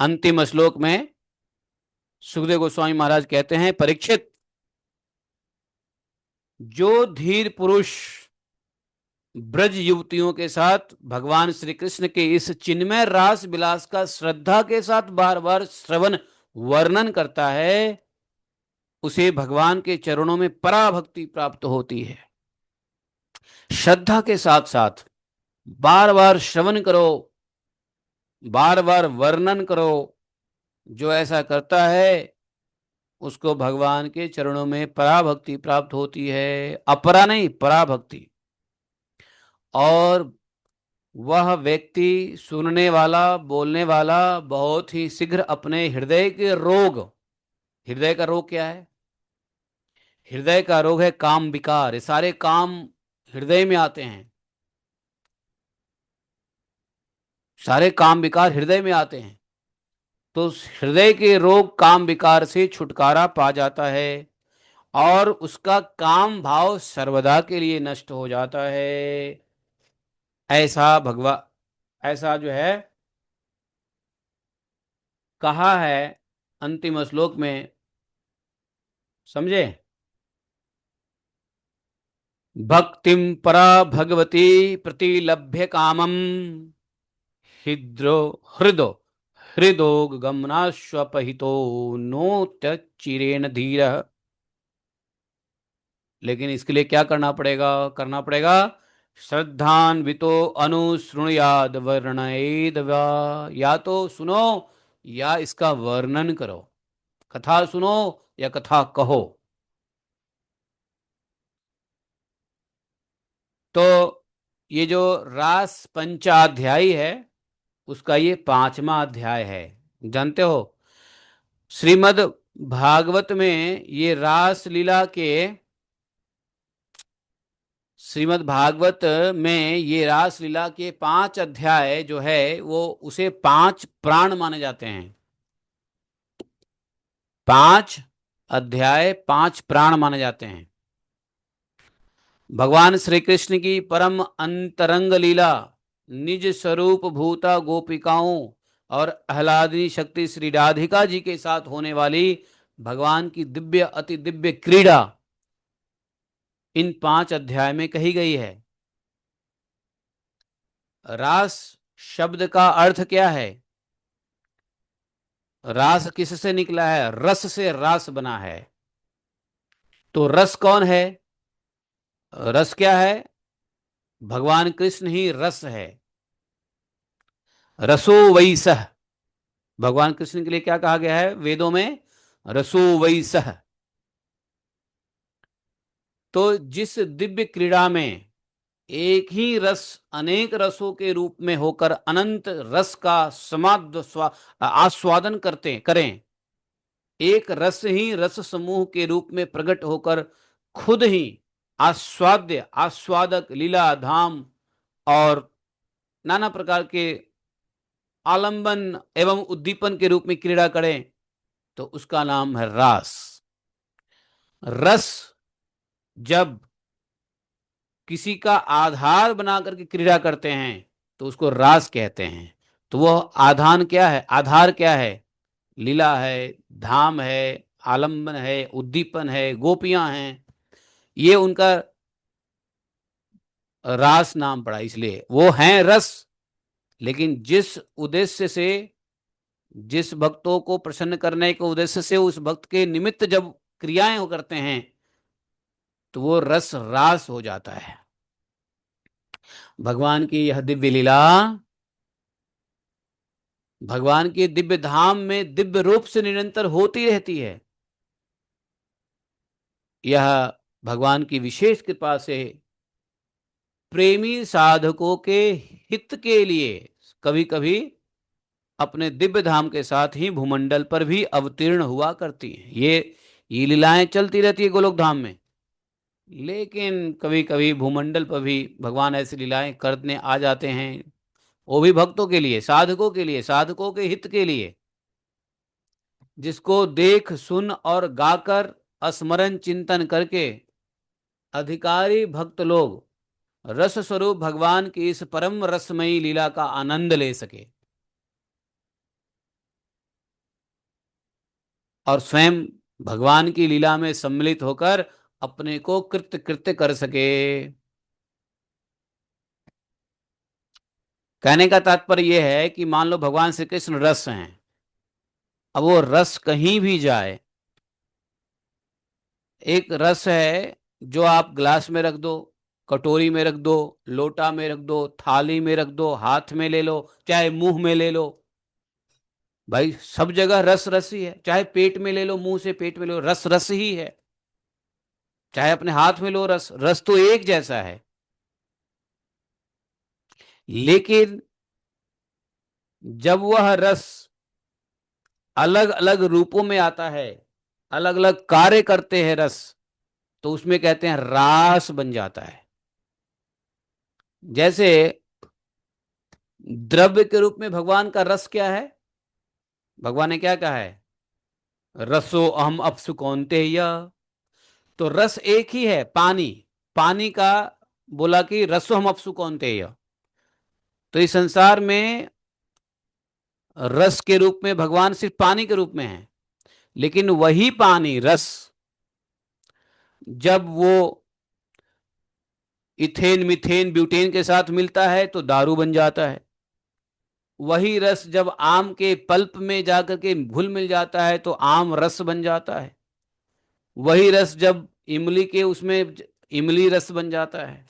अंतिम श्लोक में सुखदेव गोस्वामी महाराज कहते हैं, परीक्षित, जो धीर पुरुष ब्रज युवतियों के साथ भगवान श्री कृष्ण के इस चिन्मय रास विलास का श्रद्धा के साथ बार बार श्रवण वर्णन करता है, उसे भगवान के चरणों में पराभक्ति प्राप्त होती है। श्रद्धा के साथ साथ बार बार श्रवण करो, बार बार वर्णन करो। जो ऐसा करता है उसको भगवान के चरणों में पराभक्ति प्राप्त होती है, अपरा नहीं, पराभक्ति। और वह व्यक्ति, सुनने वाला, बोलने वाला, बहुत ही शीघ्र अपने हृदय के रोग, हृदय का रोग क्या है? हृदय का रोग है काम विकार। ये सारे काम हृदय में आते हैं, सारे काम विकार हृदय में आते हैं। तो हृदय के रोग काम विकार से छुटकारा पा जाता है और उसका काम भाव सर्वदा के लिए नष्ट हो जाता है। ऐसा ऐसा जो है कहा है अंतिम श्लोक में, समझे? भक्तिम परा भगवती प्रतिलभ्य कामम हृद्रो हृदो हृदो गमनाश्वपहितो नोत्य चिरेण धीर। लेकिन इसके लिए क्या करना पड़ेगा? श्रद्धान्वितो अनुशृणुयाद वर्णयेद वा। या तो सुनो या इसका वर्णन करो, कथा सुनो या कथा कहो। तो ये जो रास पंचाध्यायी है, उसका ये पांचवा अध्याय है। जानते हो, श्रीमद् भागवत में ये रास लीला के श्रीमद् भागवत में ये रास लीला के 5 अध्याय जो है वो उसे 5 प्राण माने जाते हैं। 5 अध्याय 5 प्राण माने जाते हैं। भगवान श्री कृष्ण की परम अंतरंग लीला, निज स्वरूप भूता गोपिकाओं और आह्लादिनी शक्ति श्री राधिका जी के साथ होने वाली भगवान की दिव्य अति दिव्य क्रीड़ा इन 5 अध्याय में कही गई है। रास शब्द का अर्थ क्या है? रास किससे निकला है? रस से रास बना है। तो रस कौन है? रस क्या है? भगवान कृष्ण ही रस है। रसो वै सह, भगवान कृष्ण के लिए क्या कहा गया है वेदों में? रसो वै सह। तो जिस दिव्य क्रीड़ा में एक ही रस अनेक रसों के रूप में होकर अनंत रस का आस्वादन करते करें, एक रस ही रस समूह के रूप में प्रकट होकर खुद ही आस्वाद्य आस्वादक लीला धाम और नाना प्रकार के आलंबन एवं उद्दीपन के रूप में क्रीड़ा करें, तो उसका नाम है रास। रस जब किसी का आधार बना करके क्रीड़ा करते हैं तो उसको रास कहते हैं। तो वह आधान क्या है? आधार क्या है? लीला है, धाम है, आलंबन है, उद्दीपन है, गोपियां हैं, ये उनका रास नाम पड़ा। इसलिए वो हैं रस। लेकिन जिस उद्देश्य से, जिस भक्तों को प्रसन्न करने के उद्देश्य से उस भक्त के निमित्त जब क्रियाएं करते हैं तो वो रस रास हो जाता है। भगवान की यह दिव्य लीला भगवान के दिव्य धाम में दिव्य रूप से निरंतर होती रहती है। यह भगवान की विशेष कृपा से प्रेमी साधकों के हित के लिए कभी कभी अपने दिव्य धाम के साथ ही भूमंडल पर भी अवतीर्ण हुआ करती हैं। ये लीलाएं चलती रहती है गोलोक धाम में। लेकिन कभी कभी भूमंडल पर भी भगवान ऐसी लीलाएं करने आ जाते हैं, वो भी भक्तों के लिए, साधकों के लिए, साधकों के हित के लिए, जिसको देख सुन और गाकर स्मरण चिंतन करके अधिकारी भक्त लोग रस स्वरूप भगवान की इस परम रसमयी लीला का आनंद ले सके और स्वयं भगवान की लीला में सम्मिलित होकर अपने को कृत्य कृत्य कर सके। कहने का तात्पर्य यह है कि मान लो भगवान श्री कृष्ण रस हैं। अब वो रस कहीं भी जाए, एक रस है जो आप ग्लास में रख दो, कटोरी में रख दो, लोटा में रख दो, थाली में रख दो, हाथ में ले लो, चाहे मुंह में ले लो, भाई सब जगह रस रस ही है। चाहे पेट में ले लो, मुंह से पेट में लो, रस रस ही है। चाहे अपने हाथ में लो, रस रस तो एक जैसा है। लेकिन जब वह रस अलग अलग रूपों में आता है, अलग अलग कार्य करते हैं रस, तो उसमें कहते हैं रास बन जाता है। जैसे द्रव्य के रूप में भगवान का रस क्या है? भगवान ने क्या कहा है? रसो अहम अप्सु कौन्तेय। तो रस एक ही है, पानी। पानी का बोला कि रसो हम अप्सु कौन्तेय। तो इस संसार में रस के रूप में भगवान सिर्फ पानी के रूप में है। लेकिन वही पानी रस जब वो इथेन मिथेन ब्यूटेन के साथ मिलता है तो दारू बन जाता है। वही रस जब आम के पल्प में जाकर के घुल मिल जाता है तो आम रस बन जाता है। वही रस जब इमली के उसमें इमली रस बन जाता है।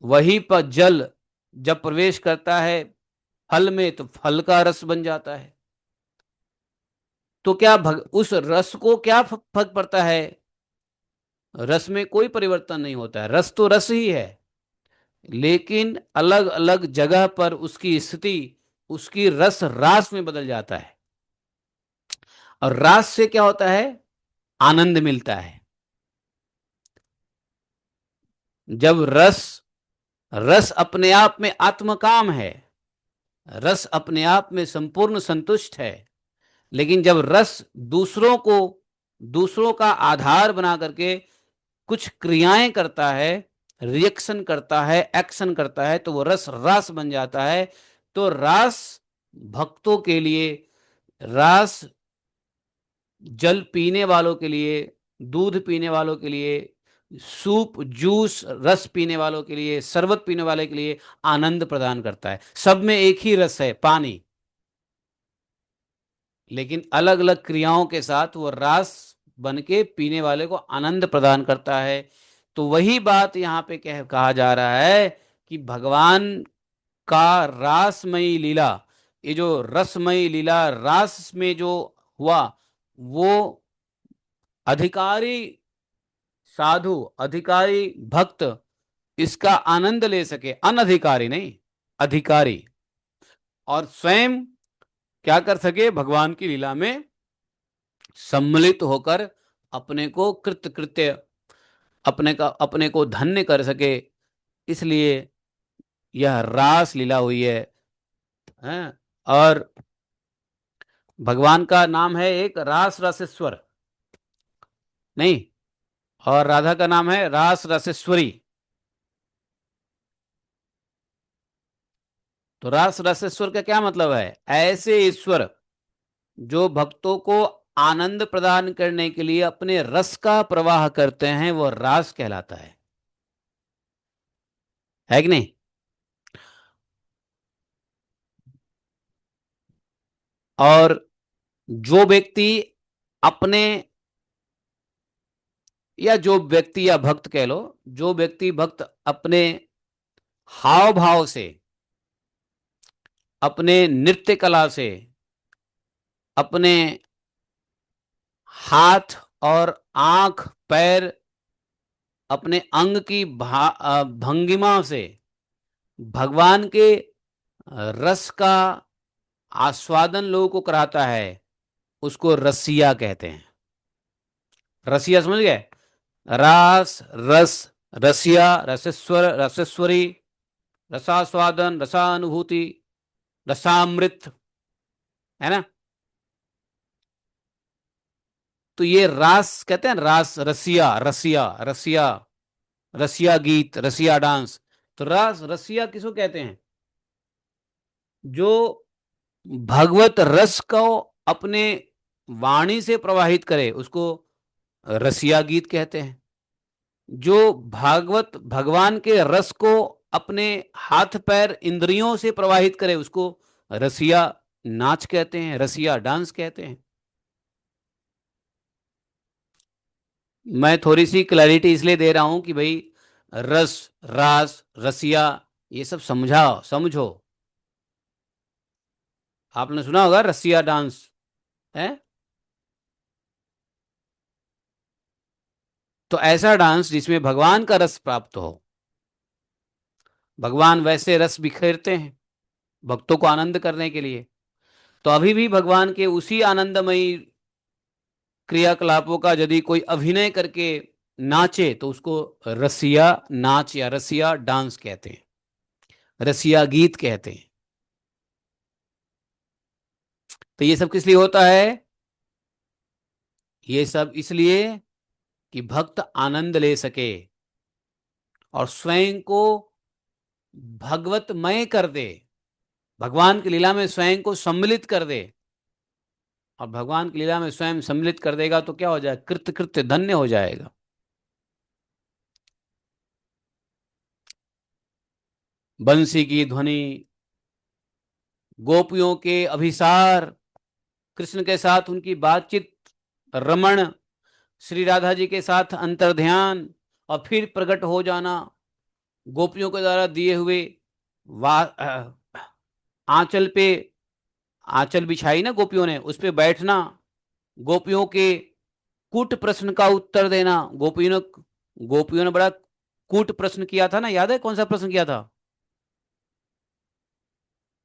वही पर जल जब प्रवेश करता है फल में तो फल का रस बन जाता है। तो क्या उस रस को क्या फर्क पड़ता है? रस में कोई परिवर्तन नहीं होता है, रस तो रस ही है। लेकिन अलग अलग जगह पर उसकी स्थिति उसकी रस रास में बदल जाता है। और रास से क्या होता है? आनंद मिलता है। जब रस रस अपने आप में आत्मकाम है, रस अपने आप में संपूर्ण संतुष्ट है, लेकिन जब रस दूसरों का आधार बना करके कुछ क्रियाएं करता है, रिएक्शन करता है, एक्शन करता है, तो वो रस रास बन जाता है। तो रास भक्तों के लिए, रास जल पीने वालों के लिए, दूध पीने वालों के लिए, सूप जूस रस पीने वालों के लिए, शरबत पीने वाले के लिए आनंद प्रदान करता है। सब में एक ही रस है, पानी, लेकिन अलग अलग क्रियाओं के साथ वो रास बन के पीने वाले को आनंद प्रदान करता है। तो वही बात यहाँ पे कहा जा रहा है कि भगवान का रासमयी लीला, ये जो रसमयी लीला रास में जो हुआ, वो अधिकारी साधु, अधिकारी भक्त इसका आनंद ले सके, अनधिकारी नहीं, अधिकारी, और स्वयं क्या कर सके, भगवान की लीला में सम्मिलित होकर अपने को कृत कृत्य, अपने को धन्य कर सके। इसलिए यह रास लीला हुई है? और भगवान का नाम है एक रास रसेश्वर, नहीं, और राधा का नाम है रास रसेश्वरी। तो रास रसेश्वर का क्या मतलब है? ऐसे ईश्वर जो भक्तों को आनंद प्रदान करने के लिए अपने रस का प्रवाह करते हैं, वो रास कहलाता है कि नहीं? और जो व्यक्ति अपने, या जो व्यक्ति या भक्त कह लो, जो व्यक्ति भक्त अपने हाव भाव से, अपने नृत्य कला से, अपने हाथ और आंख पैर, अपने अंग की भंगिमा से भगवान के रस का आस्वादन लोगों को कराता है, उसको रसिया कहते हैं। रसिया समझ गए? रास, रस, रसिया, रसेश्वर, रसेश्वरी, रसास्वादन, रसानुभूति, रसामृत, है ना? तो ये रास कहते हैं, रास, रसिया, रसिया, रसिया, रसिया गीत, रसिया डांस। तो रास रसिया किसको कहते हैं? जो भगवत रस को अपने वाणी से प्रवाहित करे, उसको रसिया गीत कहते हैं। जो भागवत भगवान के रस को अपने हाथ पैर इंद्रियों से प्रवाहित करे, उसको रसिया नाच कहते हैं, रसिया डांस कहते हैं। मैं थोड़ी सी क्लैरिटी इसलिए दे रहा हूं कि भाई रस, रास, रसिया, ये सब समझो। आपने सुना होगा रसिया डांस, है? तो ऐसा डांस जिसमें भगवान का रस प्राप्त हो। भगवान वैसे रस बिखेरते हैं भक्तों को आनंद करने के लिए। तो अभी भी भगवान के उसी आनंदमयी क्रियाकलापों का यदि कोई अभिनय करके नाचे, तो उसको रसिया नाच या रसिया डांस कहते हैं, रसिया गीत कहते हैं। तो ये सब किस लिए होता है? ये सब इसलिए कि भक्त आनंद ले सके और स्वयं को भगवतमय कर दे, भगवान की लीला में स्वयं को सम्मिलित कर दे। और भगवान की लीला में स्वयं सम्मिलित कर देगा तो क्या हो जाए? कृत्य कृत्य धन्य हो जाएगा। बंसी की ध्वनि, गोपियों के अभिसार, कृष्ण के साथ उनकी बातचीत, रमण, श्री राधा जी के साथ अंतर्ध्यान, और फिर प्रकट हो जाना, गोपियों के द्वारा दिए हुए आंचल पे, आंचल बिछाई ना गोपियों ने, उस पे बैठना, गोपियों के कूट प्रश्न का उत्तर देना। गोपियों ने बड़ा कूट प्रश्न किया था ना, याद है? कौन सा प्रश्न किया था?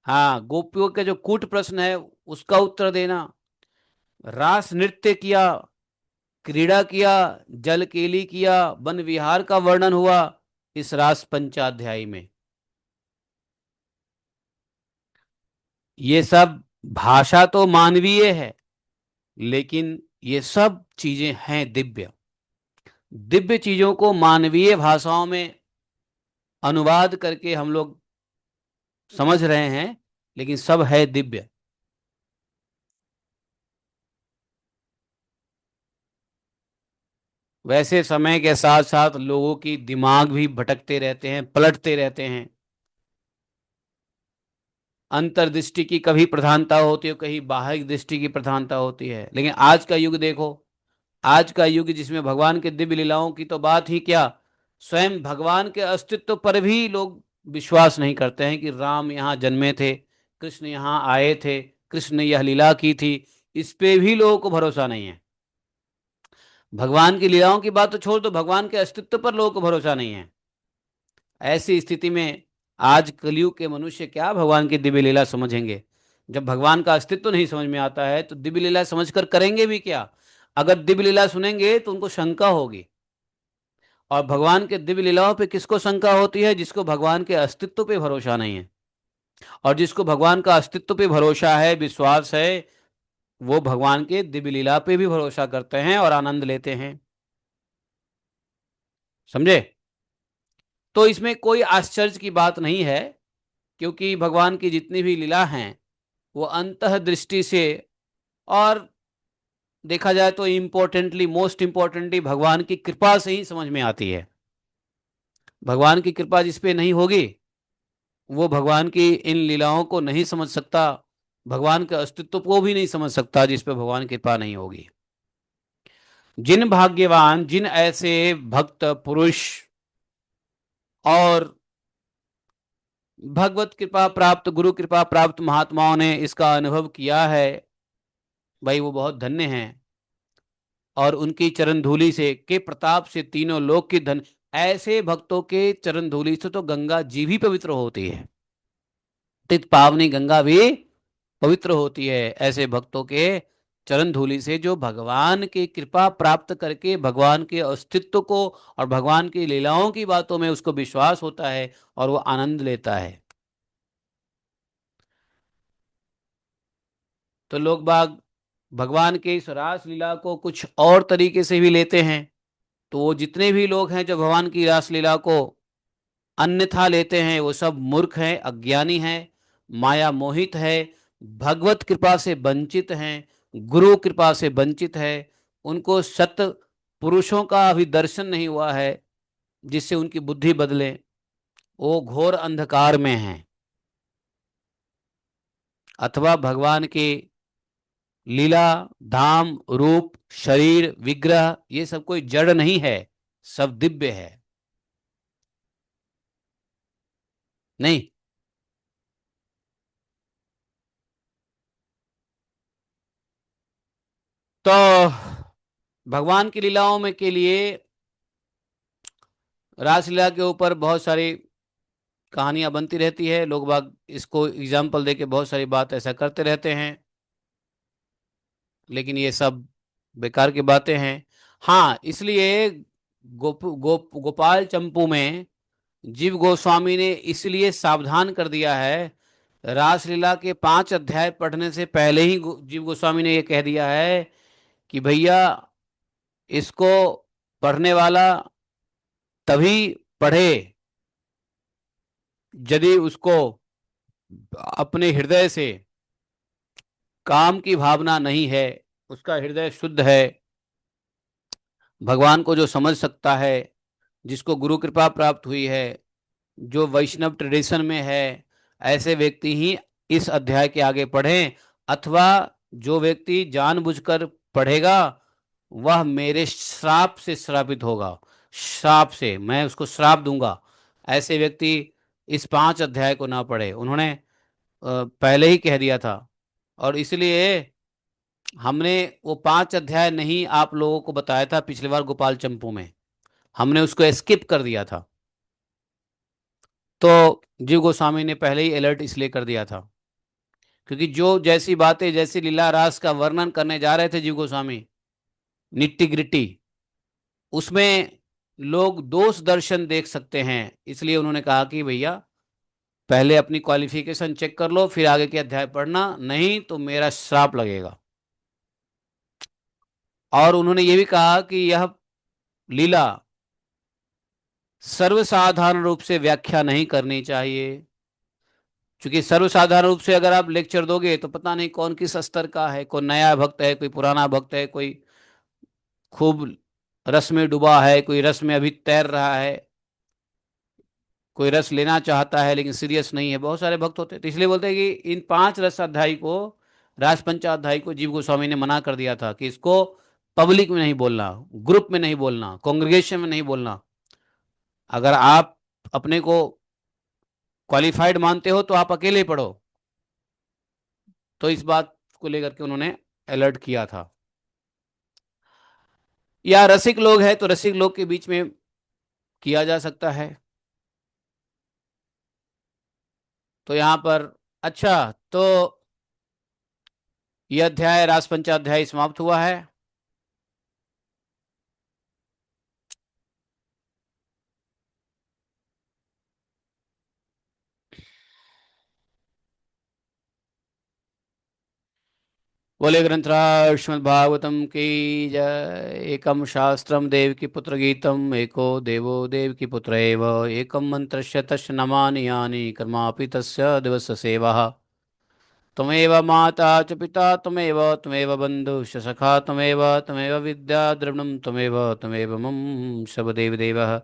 हाँ, गोपियों के जो कूट प्रश्न है उसका उत्तर देना। रास नृत्य किया, क्रीड़ा किया, जल केली किया, वन विहार का वर्णन हुआ, इस रास पंचाध्यायी में। ये सब भाषा तो मानवीय है, लेकिन ये सब चीजें हैं दिव्य। दिव्य चीजों को मानवीय भाषाओं में अनुवाद करके हम लोग समझ रहे हैं, लेकिन सब है दिव्य। वैसे समय के साथ साथ लोगों की दिमाग भी भटकते रहते हैं, पलटते रहते हैं। अंतर्दृष्टि की कभी प्रधानता होती है, कहीं बाह्य दृष्टि की प्रधानता होती है। लेकिन आज का युग देखो, आज का युग जिसमें भगवान के दिव्य लीलाओं की तो बात ही क्या, स्वयं भगवान के अस्तित्व पर भी लोग विश्वास नहीं करते हैं कि राम यहाँ जन्मे थे, कृष्ण यहाँ आए थे, कृष्ण ने यह लीला की थी। इस पे भी लोगों को भरोसा नहीं है। भगवान की लीलाओं की बात तो छोड़ दो, भगवान के अस्तित्व पर लोगों को भरोसा नहीं है। ऐसी स्थिति में आज कलयुग के मनुष्य क्या भगवान की दिव्य लीला समझेंगे? जब भगवान का अस्तित्व नहीं समझ में आता है तो दिव्य लीला समझकर करेंगे भी क्या? अगर दिव्य लीला सुनेंगे तो उनको शंका होगी। और भगवान के दिव्य लीलाओं पे किसको शंका होती है? जिसको भगवान के अस्तित्व पे भरोसा नहीं है। और जिसको भगवान का अस्तित्व पे भरोसा है, विश्वास है, वो भगवान के दिव्य लीला पे भी भरोसा करते हैं और आनंद लेते हैं। समझे? तो इसमें कोई आश्चर्य की बात नहीं है, क्योंकि भगवान की जितनी भी लीला हैं वो अंतः दृष्टि से, और देखा जाए तो इम्पोर्टेंटली, मोस्ट इम्पोर्टेंटली भगवान की कृपा से ही समझ में आती है। भगवान की कृपा जिस पे नहीं होगी, वो भगवान की इन लीलाओं को नहीं समझ सकता, भगवान के अस्तित्व को भी नहीं समझ सकता जिस पे भगवान की कृपा नहीं होगी। जिन भाग्यवान, जिन ऐसे भक्त पुरुष और भगवत कृपा प्राप्त, गुरु कृपा प्राप्त महात्माओं ने इसका अनुभव किया है, भाई वो बहुत धन्य हैं। और उनकी चरण धूलि से के प्रताप से तीनों लोक की धन, ऐसे भक्तों के चरण धूलि से तो गंगा जी भी पवित्र होती है। तित पावनी गंगा भी पवित्र होती है ऐसे भक्तों के चरण धूलि से, जो भगवान की कृपा प्राप्त करके भगवान के अस्तित्व को और भगवान की लीलाओं की बातों में उसको विश्वास होता है और वो आनंद लेता है। तो लोग बाग भगवान के इस रास लीला को कुछ और तरीके से भी लेते हैं। तो वो जितने भी लोग हैं जो भगवान की रास लीला को अन्यथा लेते हैं, वो सब मूर्ख हैं, अज्ञानी हैं, माया मोहित है, भगवत कृपा से वंचित हैं, गुरु कृपा से वंचित है। उनको सत पुरुषों का अभी दर्शन नहीं हुआ है जिससे उनकी बुद्धि बदले। वो घोर अंधकार में हैं। अथवा भगवान की लीला, धाम, रूप, शरीर, विग्रह, ये सब कोई जड़ नहीं है, सब दिव्य है। नहीं तो भगवान की लीलाओं में के लिए रासलीला के ऊपर बहुत सारी कहानियां बनती रहती है। लोग बाग इसको एग्जाम्पल देके बहुत सारी बात ऐसा करते रहते हैं, लेकिन ये सब बेकार की बातें हैं। हाँ, इसलिए गोपाल चंपू में जीव गोस्वामी ने इसलिए सावधान कर दिया है। रासलीला के 5 अध्याय पढ़ने से पहले ही जीव गोस्वामी ने ये कह दिया है कि भैया, इसको पढ़ने वाला तभी पढ़े यदि उसको अपने हृदय से काम की भावना नहीं है, उसका हृदय शुद्ध है, भगवान को जो समझ सकता है, जिसको गुरु कृपा प्राप्त हुई है, जो वैष्णव ट्रेडिशन में है, ऐसे व्यक्ति ही इस अध्याय के आगे पढ़ें। अथवा जो व्यक्ति जानबूझकर पढ़ेगा वह मेरे श्राप से श्रापित होगा, श्राप से मैं उसको श्राप दूंगा। ऐसे व्यक्ति इस 5 अध्याय को ना पढ़े, उन्होंने पहले ही कह दिया था। और इसलिए हमने वो 5 अध्याय नहीं आप लोगों को बताया था पिछली बार गोपाल चंपू में, हमने उसको स्किप कर दिया था। तो जीव गोस्वामी ने पहले ही अलर्ट इसलिए कर दिया था, क्योंकि जो जैसी बातें, जैसी लीला रास का वर्णन करने जा रहे थे जीव गोस्वामी, निट्टी ग्रिट्टी, उसमें लोग दोष दर्शन देख सकते हैं, इसलिए उन्होंने कहा कि भैया पहले अपनी क्वालिफिकेशन चेक कर लो, फिर आगे के अध्याय पढ़ना, नहीं तो मेरा श्राप लगेगा। और उन्होंने ये भी कहा कि यह लीला सर्वसाधारण रूप से व्याख्या नहीं करनी चाहिए, क्योंकि सर्वसाधारण रूप से अगर आप लेक्चर दोगे तो पता नहीं कौन किस स्तर का है, कोई नया भक्त है, कोई पुराना भक्त है, कोई खूब रस में डूबा है, कोई रस में अभी तैर रहा है, कोई रस लेना चाहता है लेकिन सीरियस नहीं है, बहुत सारे भक्त होते हैं। तो इसलिए बोलते हैं कि इन 5 रसाध्यायी को, राजपंचाध्यायी को जीव गोस्वामी ने मना कर दिया था कि इसको पब्लिक में नहीं बोलना, ग्रुप में नहीं बोलना, कांग्रेगेशन में नहीं बोलना। अगर आप अपने को क्वालिफाइड मानते हो तो आप अकेले पढ़ो। तो इस बात को लेकर के उन्होंने अलर्ट किया था। या रसिक लोग हैं तो रसिक लोग के बीच में किया जा सकता है। तो यहां पर, अच्छा, तो यह अध्याय राजपंचाध्याय समाप्त हुआ है। बोले ग्रंथराज श्रीमद् भागवतम की जय। एकम शास्त्रम देव की पुत्र गीतम, एको देवो देव की पुत्र एव, एकम मंत्रस्य तस्य नमानि यानि कर्मापि तस्य दिवस सेवा। त्वमेव माता च पिता त्वमेव, त्वमेव बन्धुश्च सखा त्वमेव, त्वमेव विद्या द्रविणं त्वमेव, त्वमेव मम शवदेव देवः।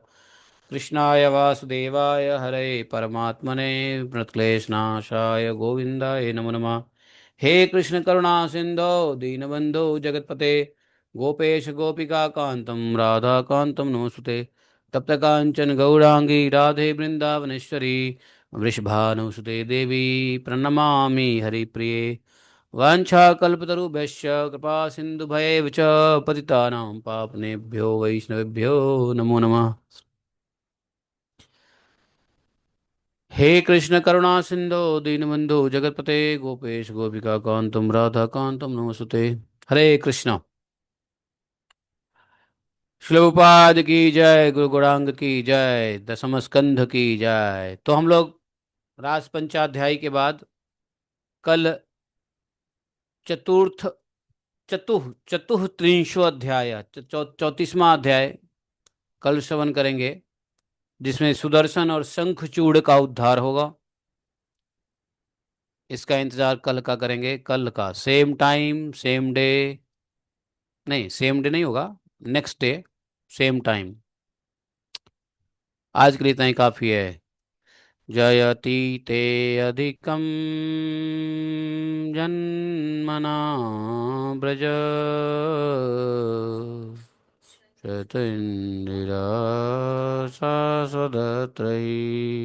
कृष्णाय वासुदेवाय हरे परमात्मने प्रणतक्लेशनाशाय गोविन्दाय नमो नमः। हे कृष्ण करुणा सिंधो दीनबंधो जगतपते, गोपेश गोपिका कांतम राधा कांतम नमोस्तुते। तप्त कांचन गौरांगी राधे वृंदावनेश्वरी, वृषभानुसुते देवी प्रणमामि हरिप्रिये। वाञ्छाकल्पतरुभ्यश्च कृपा सिन्धुभयेव च पतितानां पावनेभ्यो वैष्णवेभ्यो नमो नमः। हे कृष्ण करुणा सिंधु दीनबंधु जगतपते, गोपेश गोपिका कांतम राधा कांतम नमोस्तुते। हरे कृष्णा। श्रीलप्रभुपाद की जय, गुरु गौरांग की जय, दशम स्कंध की जय। तो हम लोग रास पंचाध्यायी के बाद कल चतुर्थ चतुत्रिंशो अध्याय, 34वां अध्याय कल श्रवण करेंगे, जिसमें सुदर्शन और शंखचूड़ का उद्धार होगा। इसका इंतजार कल का करेंगे, कल का सेम टाइम सेम डे, नहीं सेम डे नहीं होगा, नेक्स्ट डे सेम टाइम। आज के लिए इतना ही काफ़ी है। जयति ते अधिकं जन्मना व्रज, शत इंदिरा शाश्वतत्रयी।